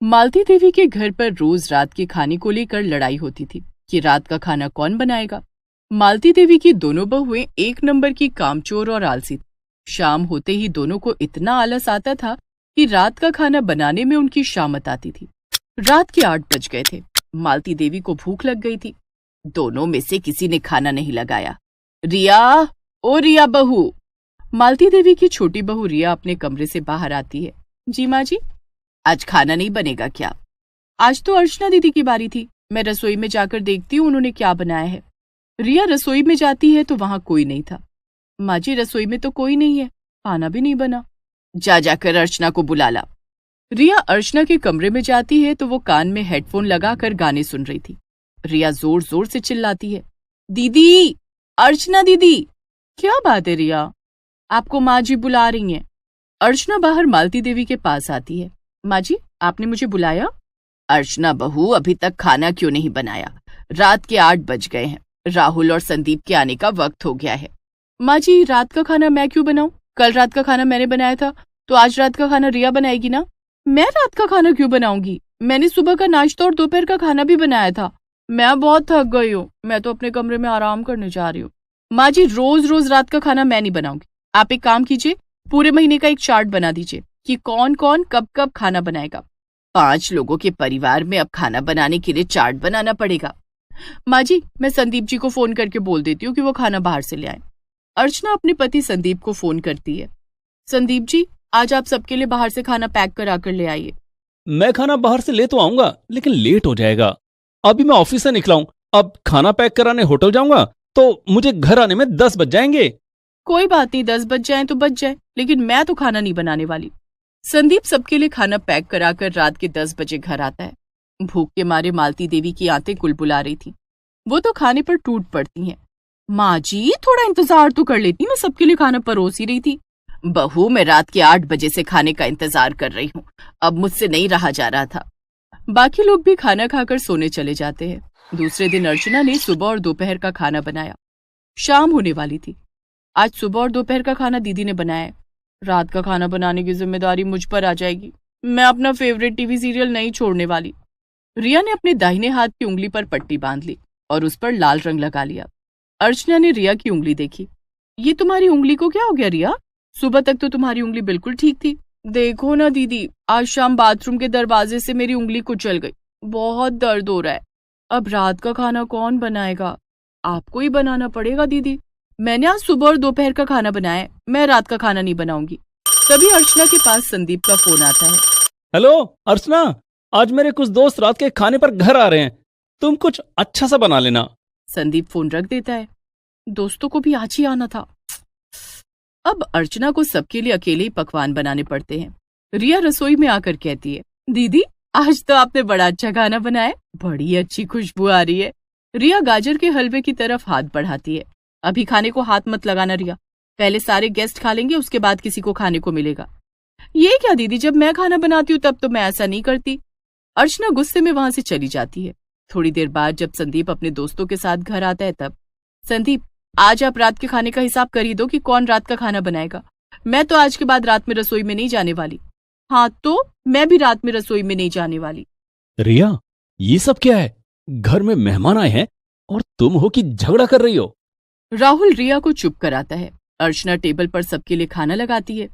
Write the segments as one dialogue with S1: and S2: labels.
S1: मालती देवी के घर पर रोज रात के खाने को लेकर लड़ाई होती थी कि रात का खाना कौन बनाएगा। मालती देवी की दोनों बहुएं एक नंबर की कामचोर और आलसी थी। शाम होते ही दोनों को इतना आलस आता था कि रात का खाना बनाने में उनकी शामत आती थी। रात के 8 बज गए थे। मालती देवी को भूख लग गई थी। दोनों में से किसी ने खाना नहीं लगाया। रिया, ओ रिया बहू। मालती देवी की छोटी बहू रिया अपने कमरे से बाहर आती है। जी माँ जी। आज खाना नहीं बनेगा क्या? आज तो अर्चना दीदी की बारी थी, मैं रसोई में जाकर देखती हूँ उन्होंने क्या बनाया है। रिया रसोई में जाती है तो वहां कोई नहीं था। माँ जी, रसोई में तो कोई नहीं है, खाना भी नहीं बना। जाकर अर्चना को बुला ला। रिया अर्चना के कमरे में जाती है तो वो कान में हेडफोन लगाकर गाने सुन रही थी। रिया जोर जोर से चिल्लाती है, दीदी, अर्चना दीदी। क्या बात है रिया? आपको माँ जी बुला रही हैं। अर्चना बाहर मालती देवी के पास आती है। माँ जी, आपने मुझे बुलाया? अर्चना बहू, अभी तक खाना क्यों नहीं बनाया? रात के 8 बज गए हैं। राहुल और संदीप के आने का वक्त हो गया है। माँ जी, रात का खाना मैं क्यों बनाऊं? कल रात का खाना मैंने बनाया था, तो आज रात का खाना रिया बनाएगी ना। मैं रात का खाना क्यों बनाऊंगी? मैंने सुबह का नाश्ता और दोपहर का खाना भी बनाया था। मैं बहुत थक गई हूँ, मैं तो अपने कमरे में आराम करने जा रही हूँ। माँ जी, रोज रोज रात का खाना मैं नहीं बनाऊंगी। आप एक काम कीजिए, पूरे महीने का एक चार्ट बना दीजिए कि कौन कौन कब कब खाना बनाएगा। 5 लोगों के परिवार में अब खाना बनाने के लिए चार्ट बनाना पड़ेगा। माँ जी, मैं संदीप जी को फोन करके बोल देती हूँ कि वो खाना बाहर से ले आए। अर्चना अपने पति संदीप को फोन करती है। संदीप जी, आज आप सबके लिए बाहर से खाना पैक करा कर ले आइए।
S2: मैं खाना बाहर से ले तो आऊंगा, लेकिन लेट हो जाएगा। अभी मैं ऑफिस से निकला हूं, अब खाना पैक कराने होटल जाऊंगा तो मुझे घर आने में 10 बज जाएंगे।
S1: कोई बात नहीं, 10 बज जाए तो बज जाए, लेकिन मैं तो खाना नहीं बनाने वाली। संदीप सबके लिए खाना पैक कराकर रात के 10 बजे घर आता है। भूख के मारे मालती देवी की आंतें कुलबुला रही थी। वो तो खाने पर टूट पड़ती हैं। माँ जी, थोड़ा इंतजार तो कर लेती, मैं सबके लिए खाना परोस ही रही थी। बहू, मैं रात के 8 बजे से खाने का इंतजार कर रही हूँ, अब मुझसे नहीं रहा जा रहा था। बाकी लोग भी खाना खाकर सोने चले जाते हैं। दूसरे दिन अर्चना ने सुबह और दोपहर का खाना बनाया। शाम होने वाली थी। आज सुबह और दोपहर का खाना दीदी ने बनाया है। रात का खाना बनाने की जिम्मेदारी मुझ पर आ जाएगी। मैं अपना फेवरेट टीवी सीरियल नहीं छोड़ने वाली। रिया ने अपने दाहिने हाथ की उंगली पर पट्टी बांध ली और उस पर लाल रंग लगा लिया। अर्चना ने रिया की उंगली देखी। ये तुम्हारी उंगली को क्या हो गया रिया? सुबह तक तो तुम्हारी उंगली बिल्कुल ठीक थी। देखो ना दीदी, आज शाम बाथरूम के दरवाजे से मेरी उंगली कुचल गई, बहुत दर्द हो रहा है। अब रात का खाना कौन बनाएगा? आपको ही बनाना पड़ेगा दीदी। मैंने आज सुबह और दोपहर का खाना बनाया है, मैं रात का खाना नहीं बनाऊंगी। तभी अर्चना के पास संदीप का फोन आता है।
S2: हेलो अर्चना, आज मेरे कुछ दोस्त रात के खाने पर घर आ रहे हैं, तुम कुछ अच्छा सा बना लेना।
S1: संदीप फोन रख देता है। दोस्तों को भी आज ही आना था। अब अर्चना को सबके लिए अकेले ही पकवान बनाने पड़ते हैं। रिया रसोई में आकर कहती है, दीदी, आज तो आपने बड़ा अच्छा खाना बनाया, बड़ी अच्छी खुशबू आ रही है। रिया गाजर के हलवे की तरफ हाथ बढ़ाती है। अभी खाने को हाथ मत लगाना रिया, पहले सारे गेस्ट खा लेंगे, उसके बाद किसी को खाने को मिलेगा। ये क्या दीदी, जब मैं खाना बनाती हूँ तब तो मैं ऐसा नहीं करती। अर्चना गुस्से में वहां से चली जाती है। थोड़ी देर बाद जब संदीप अपने दोस्तों के साथ घर आता है तब, संदीप, आज आप रात के खाने का हिसाब कर ही दो कि कौन रात का खाना बनाएगा। मैं तो आज के बाद रात में रसोई में नहीं जाने वाली। हाँ, तो मैं भी रात में रसोई में नहीं जाने वाली।
S2: रिया, ये सब क्या है? घर में मेहमान आए हैं और तुम हो कि झगड़ा कर रही हो?
S1: राहुल रिया को चुप कराता है। अर्चना टेबल पर सबके लिए खाना लगाती है।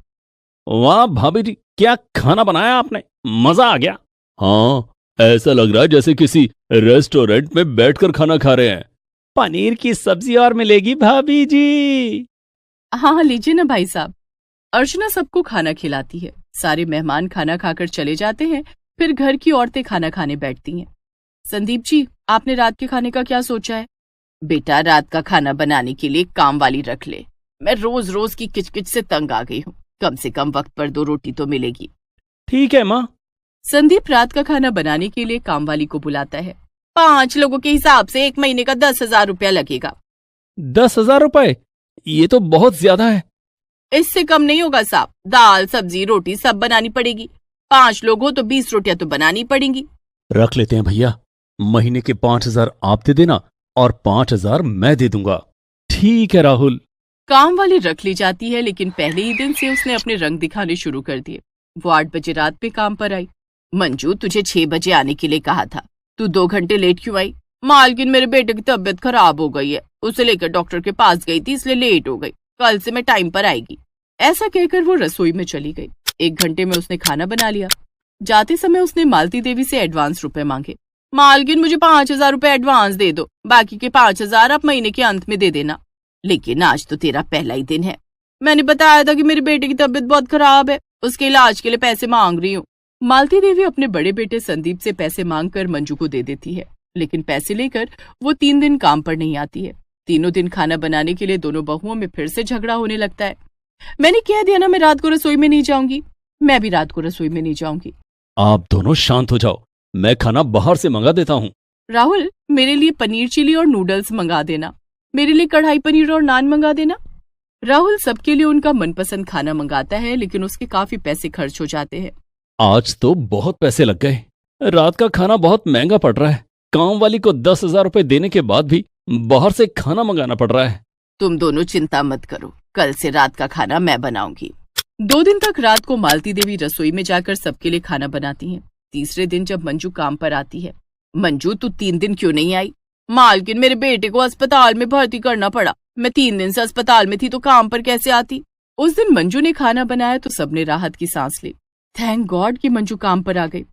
S2: वाह भाभी जी, क्या खाना बनाया आपने, मजा आ गया। हाँ, ऐसा लग रहा है जैसे किसी रेस्टोरेंट में बैठकर खाना खा रहे हैं। पनीर की सब्जी और मिलेगी भाभी जी।
S1: हाँ, लीजिए ना भाई साहब। अर्चना सबको खाना खिलाती है। सारे मेहमान खाना खाकर चले जाते हैं। फिर घर की औरतें खाना खाने बैठती हैं। संदीप जी, आपने रात के खाने का क्या सोचा है? बेटा, रात का खाना बनाने के लिए काम वाली रख ले। मैं रोज रोज की किचकिच से तंग आ गई हूँ। कम से कम वक्त पर 2 रोटी तो मिलेगी।
S2: ठीक है माँ।
S1: संदीप रात का खाना बनाने के लिए काम वाली को बुलाता है। 5 लोगों के हिसाब से 1 महीने का 10,000 रुपया लगेगा।
S2: 10,000 रुपए? ये तो बहुत ज्यादा है।
S1: इससे कम नहीं होगा साहब। दाल, सब्जी, रोटी सब बनानी पड़ेगी। 5 लोग हो तो 20 रोटियां तो बनानी पड़ेंगी।
S2: रख लेते हैं भैया, महीने के 5,000 आप दे देना और 5,000 मैं दे दूंगा। ठीक है राहुल।
S1: काम वाली रख ली जाती है, लेकिन पहले ही दिन से उसने अपने रंग दिखाने शुरू कर दिए। वो 8 बजे रात पे काम पर आई। मंजू, तुझे 6 बजे आने के लिए कहा था, तू 2 घंटे लेट क्यों आई? मालकिन, मेरे बेटे की तबीयत खराब हो गई है, उसे लेकर डॉक्टर के पास गई थी, इसलिए लेट हो गई। कल से मैं टाइम पर आएगी। ऐसा कहकर वो रसोई में चली गई। 1 घंटे में उसने खाना बना लिया। जाते समय उसने मालती देवी से एडवांस रुपए मांगे। मालकिन, मुझे 5,000 रुपए एडवांस दे दो, बाकी के 5,000 आप महीने के अंत में दे देना। लेकिन आज तो तेरा पहला ही दिन है। मैंने बताया था कि मेरे बेटे की तबीयत बहुत खराब है, उसके इलाज के लिए पैसे मांग रही हूँ। मालती देवी अपने बड़े बेटे संदीप से पैसे मांगकर मंजू को दे देती है, लेकिन पैसे लेकर वो 3 दिन काम पर नहीं आती है। तीनों दिन खाना बनाने के लिए दोनों बहुओं में फिर से झगड़ा होने लगता है। मैंने कह दिया ना, मैं रात को रसोई में नहीं जाऊंगी। मैं भी रात को रसोई में नहीं जाऊंगी।
S2: आप दोनों शांत हो जाओ, मैं खाना बाहर से मंगा देता हूँ।
S1: राहुल, मेरे लिए पनीर चिली और नूडल्स मंगा देना। मेरे लिए कढ़ाई पनीर और नान मंगा देना। राहुल सबके लिए उनका मनपसंद खाना मंगाता है, लेकिन उसके काफी पैसे खर्च हो जाते हैं।
S2: आज तो बहुत पैसे लग गए। रात का खाना बहुत महंगा पड़ रहा है। काम वाली को 10,000 रुपए देने के बाद भी बाहर से खाना मंगाना पड़ रहा है।
S1: तुम दोनों चिंता मत करो, कल से रात का खाना मैं बनाऊंगी। 2 दिन तक रात को मालती देवी रसोई में जाकर सबके लिए खाना बनाती हैं। तीसरे दिन जब मंजू काम पर आती है, मंजू, तू 3 दिन क्यों नहीं आई? मालकिन, मेरे बेटे को अस्पताल में भर्ती करना पड़ा। मैं 3 दिन से अस्पताल में थी, तो काम पर कैसे आती? उस दिन मंजू ने खाना बनाया तो सबने राहत की सांस ली। थैंक गॉड कि मंजू काम पर आ गई।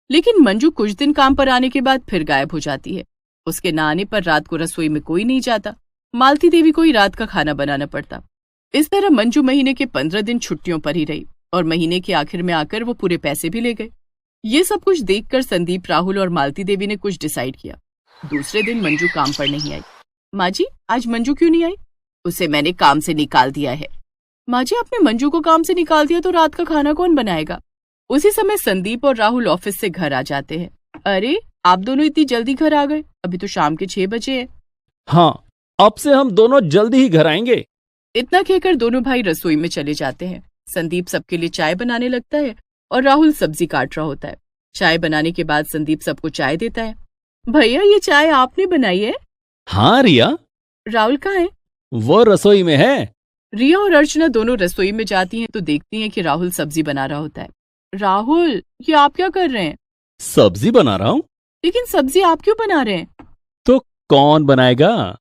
S1: लेकिन मंजू कुछ दिन काम पर आने के बाद फिर गायब हो जाती है। उसके न आने पर रात को रसोई में कोई नहीं जाता। मालती देवी को ही रात का खाना बनाना पड़ता। इस तरह मंजू महीने के 15 दिन छुट्टियों पर ही रही और महीने के आखिर में आकर वो पूरे पैसे भी ले गए। ये सब कुछ देखकर संदीप, राहुल और मालती देवी ने कुछ डिसाइड किया। दूसरे दिन मंजू काम पर नहीं आई। माँ जी, आज मंजू क्यों नहीं आई? उसे मैंने काम से निकाल दिया है। माँ जी, आपने मंजू को काम से निकाल दिया तो रात का खाना कौन बनाएगा? उसी समय संदीप और राहुल ऑफिस से घर आ जाते हैं। अरे, आप दोनों इतनी जल्दी घर आ गए? अभी तो शाम के 6 बजे है।
S2: हाँ, अब से हम दोनों जल्दी ही घर आएंगे।
S1: इतना कहकर दोनों भाई रसोई में चले जाते हैं। संदीप सबके लिए चाय बनाने लगता है और राहुल सब्जी काट रहा होता है। चाय बनाने के बाद संदीप सबको चाय देता है। भैया, ये चाय आपने बनाई है?
S2: हाँ रिया।
S1: राहुल कहाँ है?
S2: वो रसोई में है।
S1: रिया और अर्चना दोनों रसोई में जाती हैं तो देखती हैं कि राहुल सब्जी बना रहा होता है। राहुल, ये आप क्या कर रहे हैं?
S2: सब्जी बना रहा हूँ।
S1: लेकिन सब्जी आप क्यों बना रहे हैं?
S2: तो कौन बनाएगा?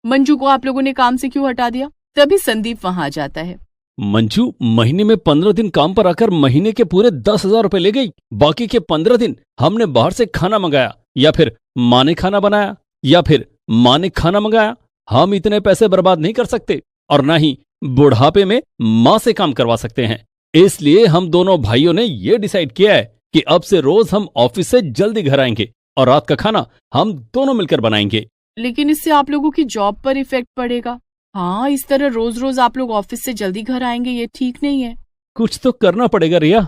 S1: मंजू को आप लोगों ने काम से क्यों हटा दिया? तभी संदीप वहां आ जाता है।
S2: मंजू महीने में 15 दिन काम पर आकर महीने के पूरे 10,000 रुपए ले गई। बाकी के 15 दिन हमने बाहर से खाना मंगाया, या फिर माँ ने खाना बनाया, या फिर माँ ने खाना मंगाया। हम इतने पैसे बर्बाद नहीं कर सकते और ना ही बुढ़ापे में माँ से काम करवा सकते हैं। इसलिए हम दोनों भाइयों ने ये डिसाइड किया है कि अब से रोज हम ऑफिस से जल्दी घर आएंगे और रात का खाना हम दोनों मिलकर बनाएंगे।
S1: लेकिन इससे आप लोगों की जॉब पर इफेक्ट पड़ेगा। हाँ, इस तरह रोज रोज आप लोग ऑफिस से जल्दी घर आएंगे, ये ठीक नहीं है।
S2: कुछ तो करना पड़ेगा रिया।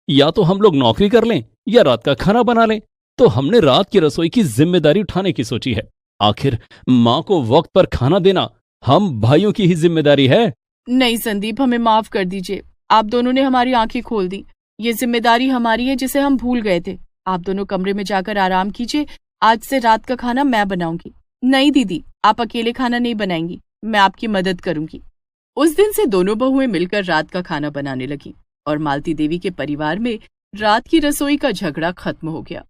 S2: या तो हम लोग नौकरी कर लें या रात का खाना बना लें। तो हमने रात की रसोई की जिम्मेदारी उठाने की सोची है। आखिर माँ को वक्त पर खाना देना हम भाइयों की ही जिम्मेदारी है।
S1: नहीं संदीप, हमें माफ कर दीजिए। आप दोनों ने हमारी आंखें खोल दी। ये जिम्मेदारी हमारी है जिसे हम भूल गए थे। आप दोनों कमरे में जाकर आराम कीजिए। आज से रात का खाना मैं बनाऊंगी। नहीं दीदी, आप अकेले खाना नहीं बनाएंगी, मैं आपकी मदद करूंगी। उस दिन से दोनों बहुएं मिलकर रात का खाना बनाने लगी और मालती देवी के परिवार में रात की रसोई का झगड़ा खत्म हो गया।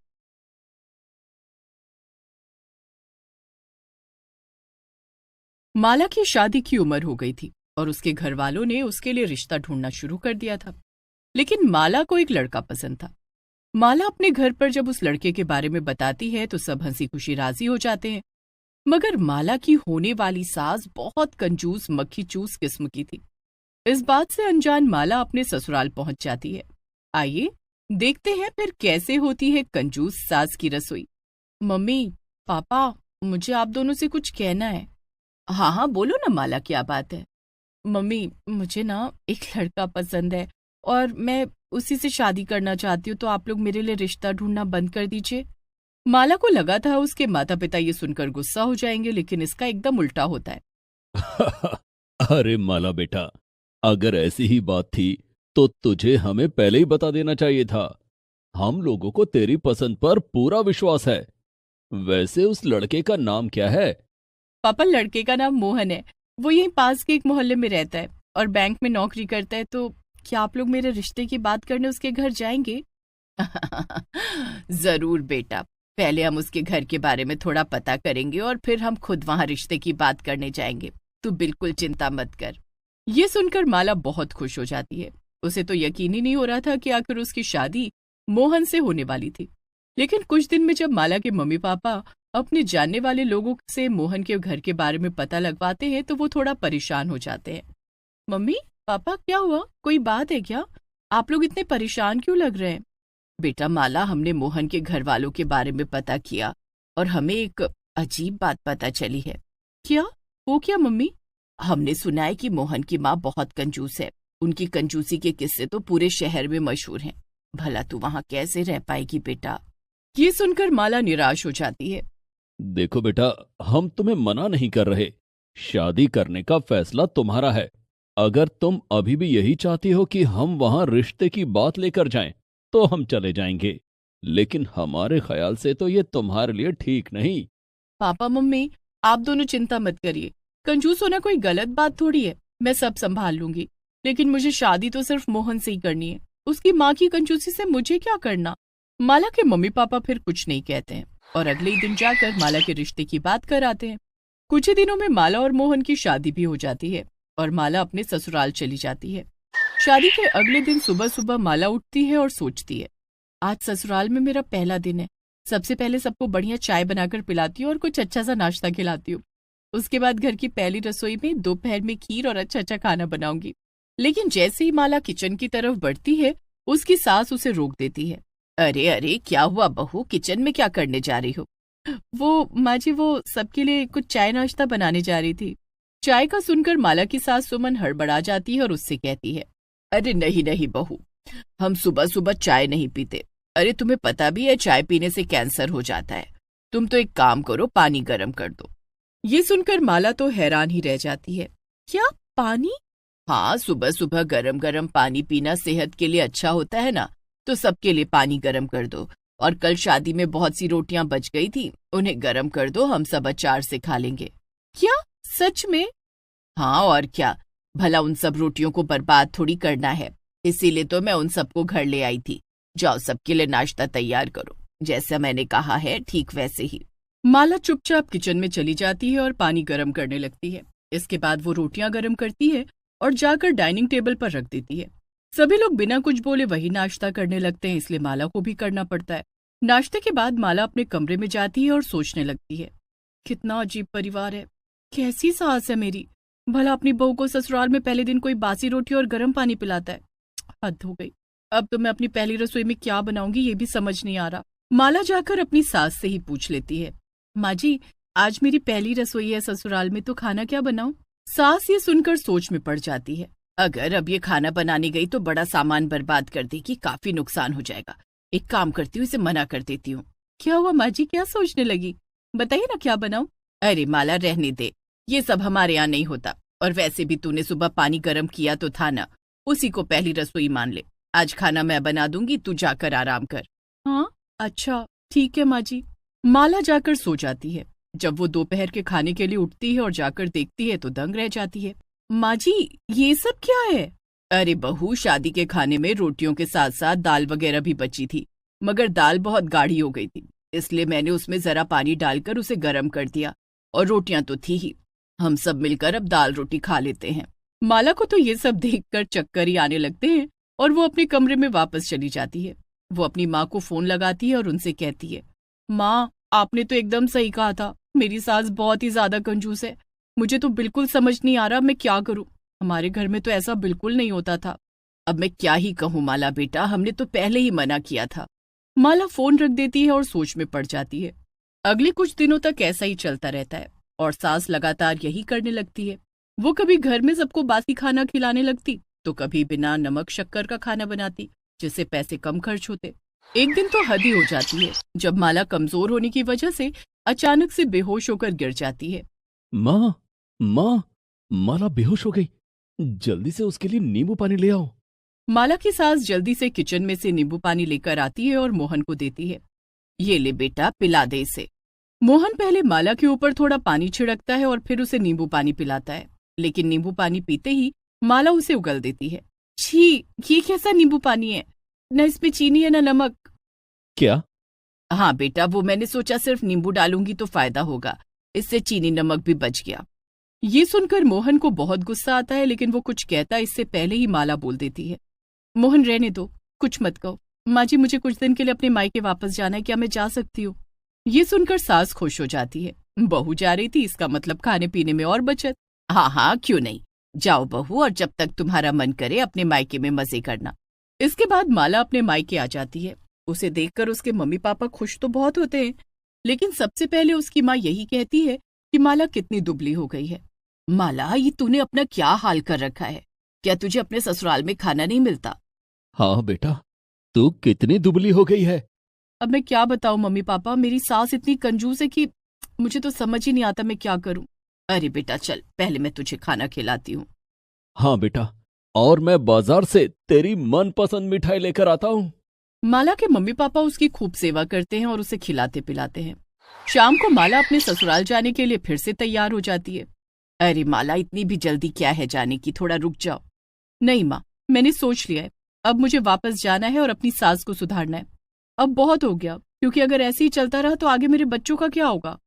S1: माला की शादी की उम्र हो गई थी और उसके घर वालों ने उसके लिए रिश्ता ढूंढना शुरू कर दिया था। लेकिन माला को एक लड़का पसंद था। माला अपने घर पर जब उस लड़के के बारे में बताती है तो सब हंसी खुशी राजी हो जाते हैं। मगर माला की होने वाली सास बहुत कंजूस मक्खी चूस किस्म की थी। इस बात से अनजान माला अपने ससुराल पहुंच जाती है। आइए देखते हैं फिर कैसे होती है कंजूस सास की रसोई। मम्मी, पापा, मुझे आप दोनों से कुछ कहना है। हाँ हाँ, बोलो ना माला, क्या बात है? मम्मी, मुझे ना एक लड़का पसंद है और मैं उसी से शादी करना चाहती हूँ, तो आप लोग मेरे लिए रिश्ता ढूंढना बंद कर दीजिए। माला को लगा था उसके माता पिता ये सुनकर गुस्सा हो जाएंगे, लेकिन इसका एकदम उल्टा होता है।
S2: अरे माला बेटा, अगर ऐसी ही बात थी तो तुझे हमें पहले ही बता देना चाहिए था। हम लोगों को तेरी पसंद पर पूरा विश्वास है। वैसे उस लड़के का नाम क्या है?
S1: पापा, लड़के का नाम मोहन है। वो यहीं पास के एक मोहल्ले में रहता है और बैंक में नौकरी करता है। तो क्या आप लोग मेरे रिश्ते की बात करने उसके घर जाएंगे? जरूर बेटा, पहले हम उसके घर के बारे में थोड़ा पता करेंगे और फिर हम खुद वहां रिश्ते की बात करने जाएंगे। तू बिल्कुल चिंता मत कर। ये सुनकर माला बहुत खुश हो जाती है। उसे तो यकीन ही नहीं हो रहा था कि आखिर उसकी शादी मोहन से होने वाली थी। लेकिन कुछ दिन में जब माला के मम्मी पापा अपने जानने वाले लोगों से मोहन के घर के बारे में पता लगवाते हैं तो वो थोड़ा परेशान हो जाते हैं। मम्मी पापा, क्या हुआ? कोई बात है क्या? आप लोग इतने परेशान क्यों लग रहे हैं? बेटा माला, हमने मोहन के घर वालों के बारे में पता किया और हमें एक अजीब बात पता चली है। क्या? वो क्या मम्मी? हमने सुना है कि मोहन की माँ बहुत कंजूस है। उनकी कंजूसी के किस्से तो पूरे शहर में मशहूर हैं। भला तू वहां कैसे रह पाएगी बेटा? ये सुनकर माला निराश हो जाती है।
S2: देखो बेटा, हम तुम्हें मना नहीं कर रहे। शादी करने का फैसला तुम्हारा है। अगर तुम अभी भी यही चाहती हो कि हम वहां रिश्ते की बात लेकर जाएं, तो हम चले जाएंगे। लेकिन हमारे ख्याल से तो ये तुम्हारे लिए ठीक नहीं।
S1: पापा मम्मी, आप दोनों चिंता मत करिए। कंजूस होना कोई गलत बात थोड़ी है। मैं सब संभाल लूंगी। लेकिन मुझे शादी तो सिर्फ मोहन से ही करनी है। उसकी माँ की कंजूसी से मुझे क्या करना? माला के मम्मी पापा फिर कुछ नहीं कहते हैं और अगले ही दिन जाकर माला के रिश्ते की बात कराते हैं। कुछ ही दिनों में माला और मोहन की शादी भी हो जाती है और माला अपने ससुराल चली जाती है। शादी के अगले दिन सुबह सुबह माला उठती है और सोचती है, आज ससुराल में मेरा पहला दिन है। सबसे पहले सबको बढ़िया चाय बनाकर पिलाती हूँ और कुछ अच्छा सा नाश्ता खिलाती हूँ। उसके बाद घर की पहली रसोई में दोपहर में खीर और अच्छा अच्छा खाना बनाऊंगी। लेकिन जैसे ही माला किचन की तरफ बढ़ती है, उसकी सास उसे रोक देती है। अरे अरे, क्या हुआ बहू? किचन में क्या करने जा रही हो? वो माँ जी, वो सबके लिए कुछ चाय नाश्ता बनाने जा रही थी। चाय का सुनकर माला की सास सुमन हड़बड़ा जाती है और उससे कहती है, अरे नहीं नहीं बहू, हम सुबह सुबह चाय नहीं पीते। अरे तुम्हें पता भी है चाय पीने से कैंसर हो जाता है। तुम तो एक काम करो, पानी गर्म कर दो। ये सुनकर माला तो हैरान ही रह जाती है। क्या? पानी? हाँ, सुबह सुबह गरम गरम पानी पीना सेहत के लिए अच्छा होता है ना। तो सबके लिए पानी गरम कर दो। और कल शादी में बहुत सी रोटियां बच गई थी, उन्हें गरम कर दो, हम सब अचार से खा लेंगे। क्या? सच में? हाँ और क्या। भला उन सब रोटियों को बर्बाद थोड़ी करना है। इसीलिए तो मैं उन सबको घर ले आई थी। जाओ सबके लिए नाश्ता तैयार करो, जैसा मैंने कहा है ठीक वैसे ही। माला चुपचाप किचन में चली जाती है और पानी गर्म करने लगती है। इसके बाद वो रोटियां गर्म करती है और जाकर डाइनिंग टेबल पर रख देती है। सभी लोग बिना कुछ बोले वही नाश्ता करने लगते हैं, इसलिए माला को भी करना पड़ता है। नाश्ते के बाद माला अपने कमरे में जाती है और सोचने लगती है, कितना अजीब परिवार है। कैसी सास है मेरी। भला अपनी बहू को ससुराल में पहले दिन कोई बासी रोटी और गर्म पानी पिलाता है। हद हो गई। अब तो मैं अपनी पहली रसोई में क्या बनाऊंगी ये भी समझ नहीं आ रहा। माला जाकर अपनी सास से ही पूछ लेती है, माँ जी, आज मेरी पहली रसोई है ससुराल में, तो खाना क्या बनाऊं? सास ये सुनकर सोच में पड़ जाती है। अगर अब ये खाना बनाने गई तो बड़ा सामान बर्बाद कर देगी, काफी नुकसान हो जाएगा। एक काम करती हूँ, इसे मना कर देती हूँ। क्या हुआ माँ जी, क्या सोचने लगी? बताइए ना क्या बनाऊं? अरे माला, रहने दे, ये सब हमारे यहाँ नहीं होता। और वैसे भी तूने सुबह पानी गर्म किया तो था ना, उसी को पहली रसोई मान ले। आज खाना मैं बना दूंगी, तू जाकर आराम कर। हाँ अच्छा ठीक है माँ जी। माला जाकर सो जाती है। जब वो दोपहर के खाने के लिए उठती है और जाकर देखती है तो दंग रह जाती है। माँ जी, ये सब क्या है? अरे बहू, शादी के खाने में रोटियों के साथ साथ दाल वगैरह भी बची थी, मगर दाल बहुत गाढ़ी हो गई थी, इसलिए मैंने उसमें जरा पानी डालकर उसे गर्म कर दिया। और रोटियां तो थी ही, हम सब मिलकर अब दाल रोटी खा लेते हैं। माला को तो ये सब देखकर चक्कर ही आने लगते हैं और वो अपने कमरे में वापस चली जाती है। वो अपनी माँ को फोन लगाती है और उनसे कहती है, माँ, आपने तो एकदम सही कहा था, मेरी सास बहुत ही ज्यादा कंजूस है। मुझे तो बिल्कुल समझ नहीं आ रहा मैं क्या करूं। हमारे घर में तो ऐसा बिल्कुल नहीं होता था। अब मैं क्या ही कहूँ माला बेटा, हमने तो पहले ही मना किया था। माला फोन रख देती है और सोच में पड़ जाती है। अगले कुछ दिनों तक ऐसा ही चलता रहता है और सास लगातार यही करने लगती है। वो कभी घर में सबको बासी खाना खिलाने लगती, तो कभी बिना नमक शक्कर का खाना बनाती, जिससे पैसे कम खर्च होते। एक दिन तो हद ही हो जाती है जब माला कमजोर होने की वजह से अचानक से बेहोश होकर गिर जाती है।
S2: माँ, माँ, माला बेहोश हो गई। जल्दी से उसके लिए नींबू पानी ले आओ।
S1: माला की सास जल्दी से किचन में से नींबू पानी लेकर आती है और मोहन को देती है। ये ले बेटा, पिला दे इसे। मोहन पहले माला के ऊपर थोड़ा पानी छिड़कता है और फिर उसे नींबू पानी पिलाता है, लेकिन नींबू पानी पीते ही माला उसे उगल देती है। छी, ये कैसा नींबू पानी है? न इसमें चीनी है न नमक,
S2: क्या?
S1: हाँ बेटा, वो मैंने सोचा सिर्फ नींबू डालूंगी तो फायदा होगा, इससे चीनी नमक भी बच गया। ये सुनकर मोहन को बहुत गुस्सा आता है, लेकिन वो कुछ कहता इससे पहले ही माला बोल देती है, मोहन रहने दो, कुछ मत कहो। माँ जी, मुझे कुछ दिन के लिए अपने मायके वापस जाना है, क्या मैं जा सकती हूँ? ये सुनकर सास खुश हो जाती है, बहू जा रही थी, इसका मतलब खाने पीने में और बचत। हाँ हाँ, क्यों नहीं, जाओ बहू, और जब तक तुम्हारा मन करे अपने मायके में मजे करना। इसके बाद माला अपने मायके आ जाती है। उसे देखकर उसके मम्मी पापा खुश तो बहुत होते हैं, लेकिन सबसे पहले उसकी माँ यही कहती है कि माला कितनी दुबली हो गई है। माला, ये तूने अपना क्या हाल कर रखा है? क्या तुझे अपने ससुराल में खाना नहीं मिलता?
S2: हाँ बेटा, तू कितनी दुबली हो गई है।
S1: अब मैं क्या बताऊं मम्मी पापा, मेरी सास इतनी कंजूस है कि मुझे तो समझ ही नहीं आता मैं क्या करूं। अरे बेटा चल, पहले मैं तुझे खाना खिलाती हूँ।
S2: हाँ बेटा, और मैं बाजार से तेरी मनपसंद मिठाई लेकर आता हूँ।
S1: माला के मम्मी पापा उसकी खूब सेवा करते हैं और उसे खिलाते पिलाते हैं। शाम को माला अपने ससुराल जाने के लिए फिर से तैयार हो जाती है। अरे माला, इतनी भी जल्दी क्या है जाने की, थोड़ा रुक जाओ। नहीं माँ, मैंने सोच लिया है, अब मुझे वापस जाना है और अपनी सास को सुधारना है। अब बहुत हो गया, क्योंकि अगर ऐसे ही चलता रहा तो आगे मेरे बच्चों का क्या होगा?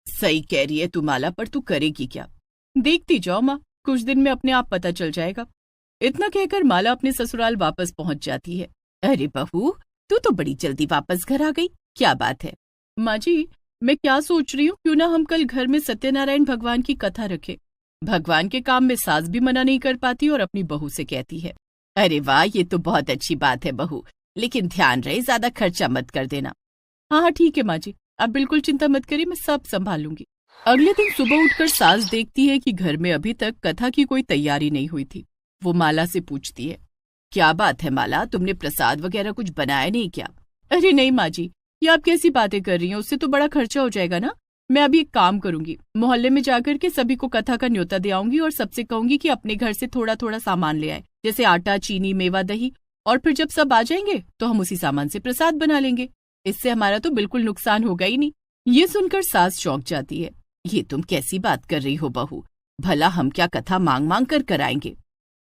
S1: सही कह रही है तू माला, पर तू करेगी क्या? देखती जाओ माँ, कुछ दिन में अपने आप पता चल जाएगा। इतना कहकर माला अपने ससुराल वापस पहुंच जाती है। अरे बहू, तू तो बड़ी जल्दी वापस घर आ गई, क्या बात है? माँ जी, मैं क्या सोच रही हूँ, क्यों ना हम कल घर में सत्यनारायण भगवान की कथा रखें। भगवान के काम में सास भी मना नहीं कर पाती और अपनी बहू से कहती है, अरे वाह, ये तो बहुत अच्छी बात है बहू, लेकिन ध्यान रहे ज्यादा खर्चा मत कर देना। हाँ हाँ ठीक है माँ जी, आप बिल्कुल चिंता मत करिए, मैं सब संभाल लूंगी। अगले दिन सुबह उठकर सास देखती है कि घर में अभी तक कथा की कोई तैयारी नहीं हुई थी। वो माला से पूछती है, क्या बात है माला, तुमने प्रसाद वगैरह कुछ बनाया नहीं क्या? अरे नहीं माँ जी, ये आप कैसी बातें कर रही हैं, उससे तो बड़ा खर्चा हो जाएगा ना। मैं अभी एक काम करूंगी, मोहल्ले में जाकर के सभी को कथा का न्योता दे आऊंगी और सबसे कहूंगी कि अपने घर से थोड़ा थोड़ा सामान ले आए, जैसे आटा, चीनी, मेवा, दही, और फिर जब सब आ जाएंगे तो हम उसी सामान से प्रसाद बना लेंगे। इससे हमारा तो बिल्कुल नुकसान होगा ही नहीं। ये सुनकर सास चौंक जाती है, ये तुम कैसी बात कर रही हो बहू, भला हम क्या कथा मांग मांग कर कराएंगे?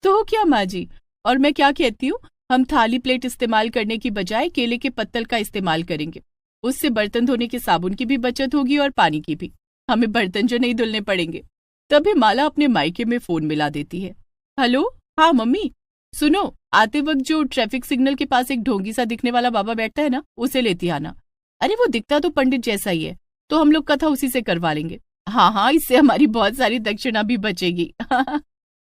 S1: तो क्या माँ जी, और मैं क्या कहती हूँ, हम थाली प्लेट इस्तेमाल करने की बजाय केले के पत्तल का इस्तेमाल करेंगे। उससे बर्तन धोने के साबुन की भी बचत होगी और पानी की भी, हमें बर्तन जो नहीं धुलने पड़ेंगे। तभी माला अपने मायके में फोन मिला देती है। हेलो, हाँ मम्मी, सुनो, आते वक्त जो ट्रैफिक सिग्नल के पास एक ढोंगी सा दिखने वाला बाबा बैठता है ना, उसे लेती आना। अरे वो दिखता तो पंडित जैसा ही है, तो हम लोग कथा उसी से करवा लेंगे। हाँ हाँ, इससे हमारी बहुत सारी दक्षिणा भी बचेगी।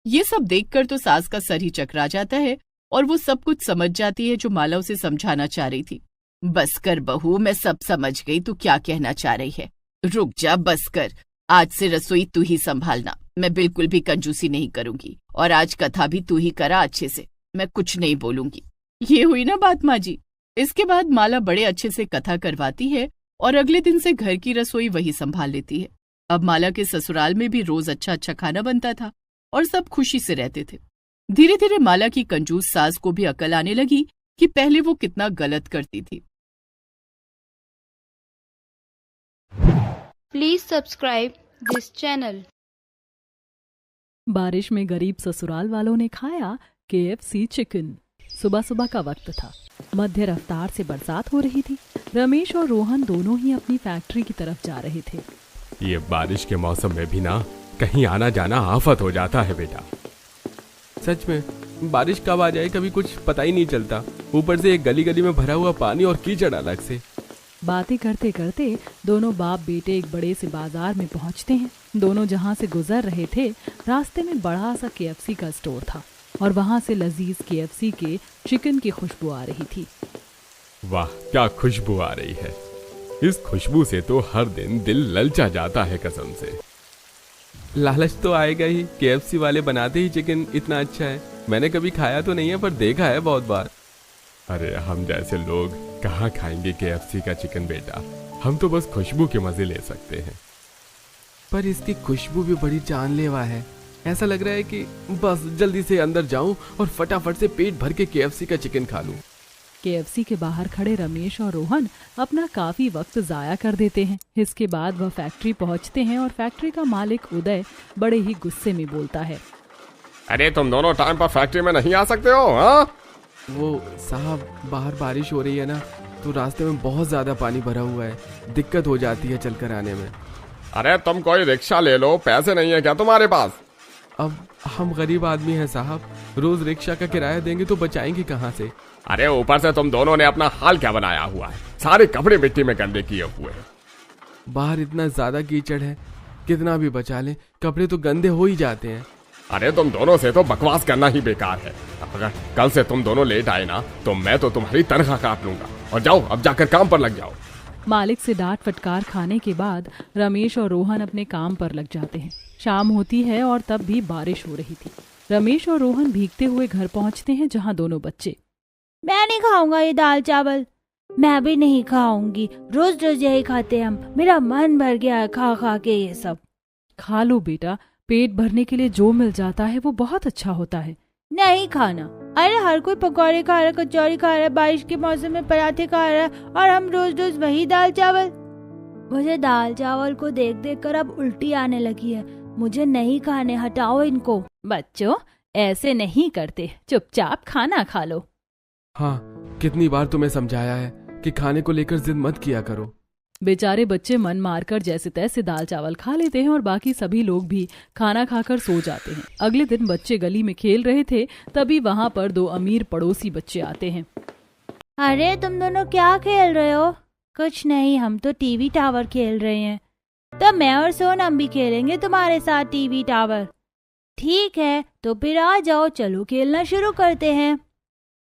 S1: ये सब देखकर तो सास का सर ही चकरा जाता है और वो सब कुछ समझ जाती है जो माला उसे समझाना चाह रही थी। बस कर बहू, मैं सब समझ गई तू क्या कहना चाह रही है। रुक जा, बस कर, आज से रसोई तू ही संभालना, मैं बिल्कुल भी कंजूसी नहीं करूंगी, और आज कथा भी तू ही करा अच्छे से, मैं कुछ नहीं बोलूंगी। ये हुई ना बात माँ जी। इसके बाद माला बड़े अच्छे से कथा करवाती है और अगले दिन से घर की रसोई वही संभाल लेती है। अब माला के ससुराल में भी रोज अच्छा अच्छा खाना बनता था और सब खुशी से रहते थे। धीरे धीरे माला की कंजूस सास को भी अकल आने लगी कि पहले वो कितना गलत करती थी।
S3: Please subscribe this channel.
S4: बारिश में गरीब ससुराल वालों ने खाया KFC चिकन। सुबह सुबह का वक्त था, मध्य रफ्तार से बरसात हो रही थी। रमेश और रोहन दोनों ही अपनी फैक्ट्री की तरफ जा रहे थे।
S5: ये बारिश के मौसम में भी ना कहीं आना जाना आफत हो जाता है बेटा। सच में बारिश कब आ जाए कभी कुछ पता ही नहीं चलता। ऊपर से एक गली गली में भरा हुआ पानी और कीचड़ अलग से।
S4: बातें करते करते दोनों बाप बेटे एक बड़े से बाजार में पहुंचते हैं। दोनों जहां से गुजर रहे थे, रास्ते में बड़ा सा KFC का स्टोर था और वहां से लजीज KFC के चिकन की खुशबू आ रही थी।
S5: वाह, क्या खुशबू आ रही है। इस खुशबू से तो हर दिन दिल ललचा जाता है कसम से। लालच तो आएगा ही, KFC वाले बनाते ही चिकन इतना अच्छा है। मैंने कभी खाया तो नहीं है पर देखा है बहुत बार। अरे हम जैसे लोग कहाँ खाएंगे KFC का चिकन बेटा, हम तो बस खुशबू के मजे ले सकते हैं। पर इसकी खुशबू भी बड़ी जानलेवा है। ऐसा लग रहा है कि बस जल्दी से अंदर जाऊं और फटाफट से पेट भर के KFC का चिकन खा लूं।
S4: KFC के बाहर खड़े रमेश और रोहन अपना काफी वक्त जाया कर देते हैं। इसके बाद वह फैक्ट्री पहुंचते हैं और फैक्ट्री का मालिक उदय बड़े ही गुस्से में बोलता है,
S5: अरे तुम दोनों टाइम पर फैक्ट्री में नहीं आ सकते हो? हाँ,
S6: वो साहब, बाहर बारिश हो रही है ना,
S5: तो रास्ते में बहुत ज्यादा पानी भरा हुआ है, दिक्कत हो जाती है चलकर आने में।
S6: अरे तुम कोई रिक्शा ले लो, पैसे नहीं है क्या तुम्हारे पास?
S5: अब हम गरीब आदमी हैं साहब, रोज रिक्शा का किराया देंगे तो बचाएंगे कहाँ से?
S6: अरे ऊपर से तुम दोनों ने अपना हाल क्या बनाया हुआ है, सारे कपड़े मिट्टी में गंदे किए हुए हैं।
S5: बाहर इतना ज्यादा कीचड़ है, कितना भी बचा लें कपड़े तो गंदे हो ही जाते हैं।
S6: अरे तुम दोनों से तो बकवास करना ही बेकार है। अगर कल से तुम दोनों लेट आए ना तो मैं तो तुम्हारी तनख्वाह काट लूंगा। और जाओ अब जाकर काम पर लग जाओ।
S4: मालिक से डांट फटकार खाने के बाद रमेश और रोहन अपने काम पर लग जाते हैं। शाम होती है और तब भी बारिश हो रही थी। रमेश और रोहन भीगते हुए घर पहुंचते हैं जहां दोनों बच्चे।
S7: मैं नहीं खाऊंगा ये दाल चावल। मैं भी नहीं खाऊंगी, रोज रोज यही खाते हम, मेरा मन भर गया है खा खा के ये सब।
S4: खा लो बेटा, पेट भरने के लिए जो मिल जाता है वो बहुत अच्छा होता है।
S7: नहीं खाना। अरे हर कोई पकौड़े खा रहा है, कचौड़ी खा रहा है, बारिश के मौसम में पराठे खा रहा है और हम रोज रोज वही दाल चावल। मुझे दाल चावल को देख देख कर अब उल्टी आने लगी है। मुझे नहीं खाने, हटाओ इनको।
S4: बच्चों ऐसे नहीं करते, चुपचाप खाना खा लो।
S5: हाँ, कितनी बार तुम्हें समझाया है कि खाने को लेकर जिद मत किया करो।
S4: बेचारे बच्चे मन मारकर जैसे तैसे दाल चावल खा लेते हैं और बाकी सभी लोग भी खाना खाकर सो जाते हैं। अगले दिन बच्चे गली में खेल रहे थे, तभी वहाँ पर दो अमीर पड़ोसी बच्चे आते हैं।
S7: अरे तुम दोनों क्या खेल रहे हो? कुछ नहीं, हम तो टीवी टावर खेल रहे हैं। तो मैं और सोनम भी खेलेंगे तुम्हारे साथ टीवी टावर। ठीक है, तो फिर आ जाओ, चलो खेलना शुरू करते हैं।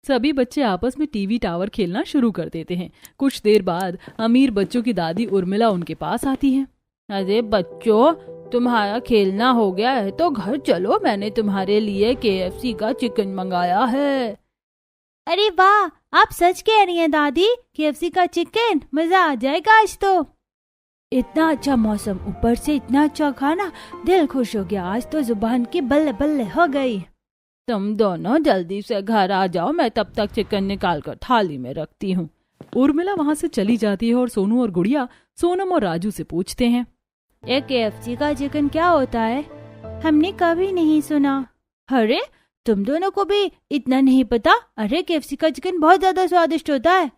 S4: सभी बच्चे आपस में टीवी टावर खेलना शुरू कर देते हैं। कुछ देर बाद अमीर बच्चों की दादी उर्मिला उनके पास आती है।
S7: अरे बच्चों, तुम्हारा खेलना हो गया है तो घर चलो, मैंने तुम्हारे लिए KFC का चिकन मंगाया है। अरे वाह, आप सच कह रही हैं दादी? KFC का चिकन, मजा आ जाएगा आज तो। इतना अच्छा मौसम, ऊपर से इतना अच्छा खाना, दिल खुश हो गया। आज तो जुबान की बल्ले बल्ले हो गई। तुम दोनों जल्दी से घर आ जाओ, मैं तब तक चिकन निकाल कर थाली में रखती हूँ।
S4: उर्मिला वहाँ से चली जाती है और सोनू और गुड़िया सोनम और राजू से पूछते हैं,
S7: ये KFC का चिकन क्या होता है? हमने कभी नहीं सुना। अरे तुम दोनों को भी इतना नहीं पता? अरे KFC का चिकन बहुत ज्यादा स्वादिष्ट होता है,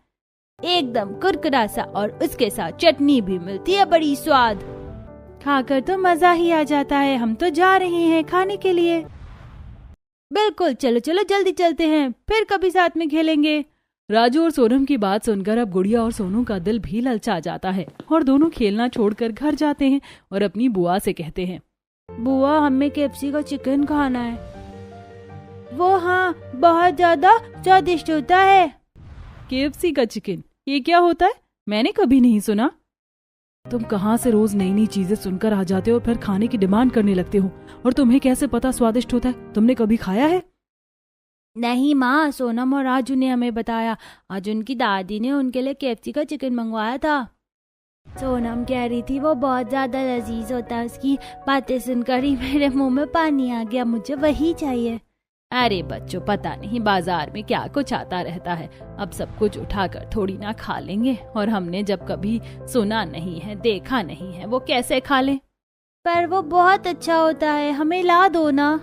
S7: एकदम कुरकुरा सा, और उसके साथ चटनी भी मिलती है, बड़ी स्वाद। खाकर तो मजा ही आ जाता है। हम तो जा रहे हैं खाने के लिए। बिल्कुल, चलो चलो जल्दी चलते हैं, फिर कभी साथ में खेलेंगे।
S4: राजू और सोनम की बात सुनकर अब गुड़िया और सोनू का दिल भी ललचा जाता है और दोनों खेलना छोड़कर घर जाते हैं और अपनी बुआ से कहते हैं,
S7: बुआ हमें KFC का चिकन खाना है। वो हाँ, बहुत ज्यादा स्वादिष्ट होता है।
S4: KFC का चिकन, ये क्या होता है? मैंने कभी नहीं सुना। तुम कहाँ से रोज नई नई चीजें सुनकर आ जाते हो और फिर खाने की डिमांड करने लगते हो, और तुम्हें कैसे पता स्वादिष्ट होता है? तुमने कभी खाया है?
S7: नहीं माँ, सोनम और राजू ने हमें बताया। आज उनकी दादी ने उनके लिए KFC का चिकन मंगवाया था। सोनम कह रही थी वो बहुत ज्यादा लजीज होता है। उसकी बातें सुनकर ही मेरे मुंह में पानी आ गया, मुझे वही चाहिए।
S4: अरे बच्चों, पता नहीं बाजार में क्या कुछ आता रहता है। अब सब कुछ उठाकर थोड़ी ना खा लेंगे, और हमने जब कभी सुना नहीं है, देखा नहीं है, वो कैसे खा लें?
S7: पर वो बहुत अच्छा होता है, हमें ला दो ना।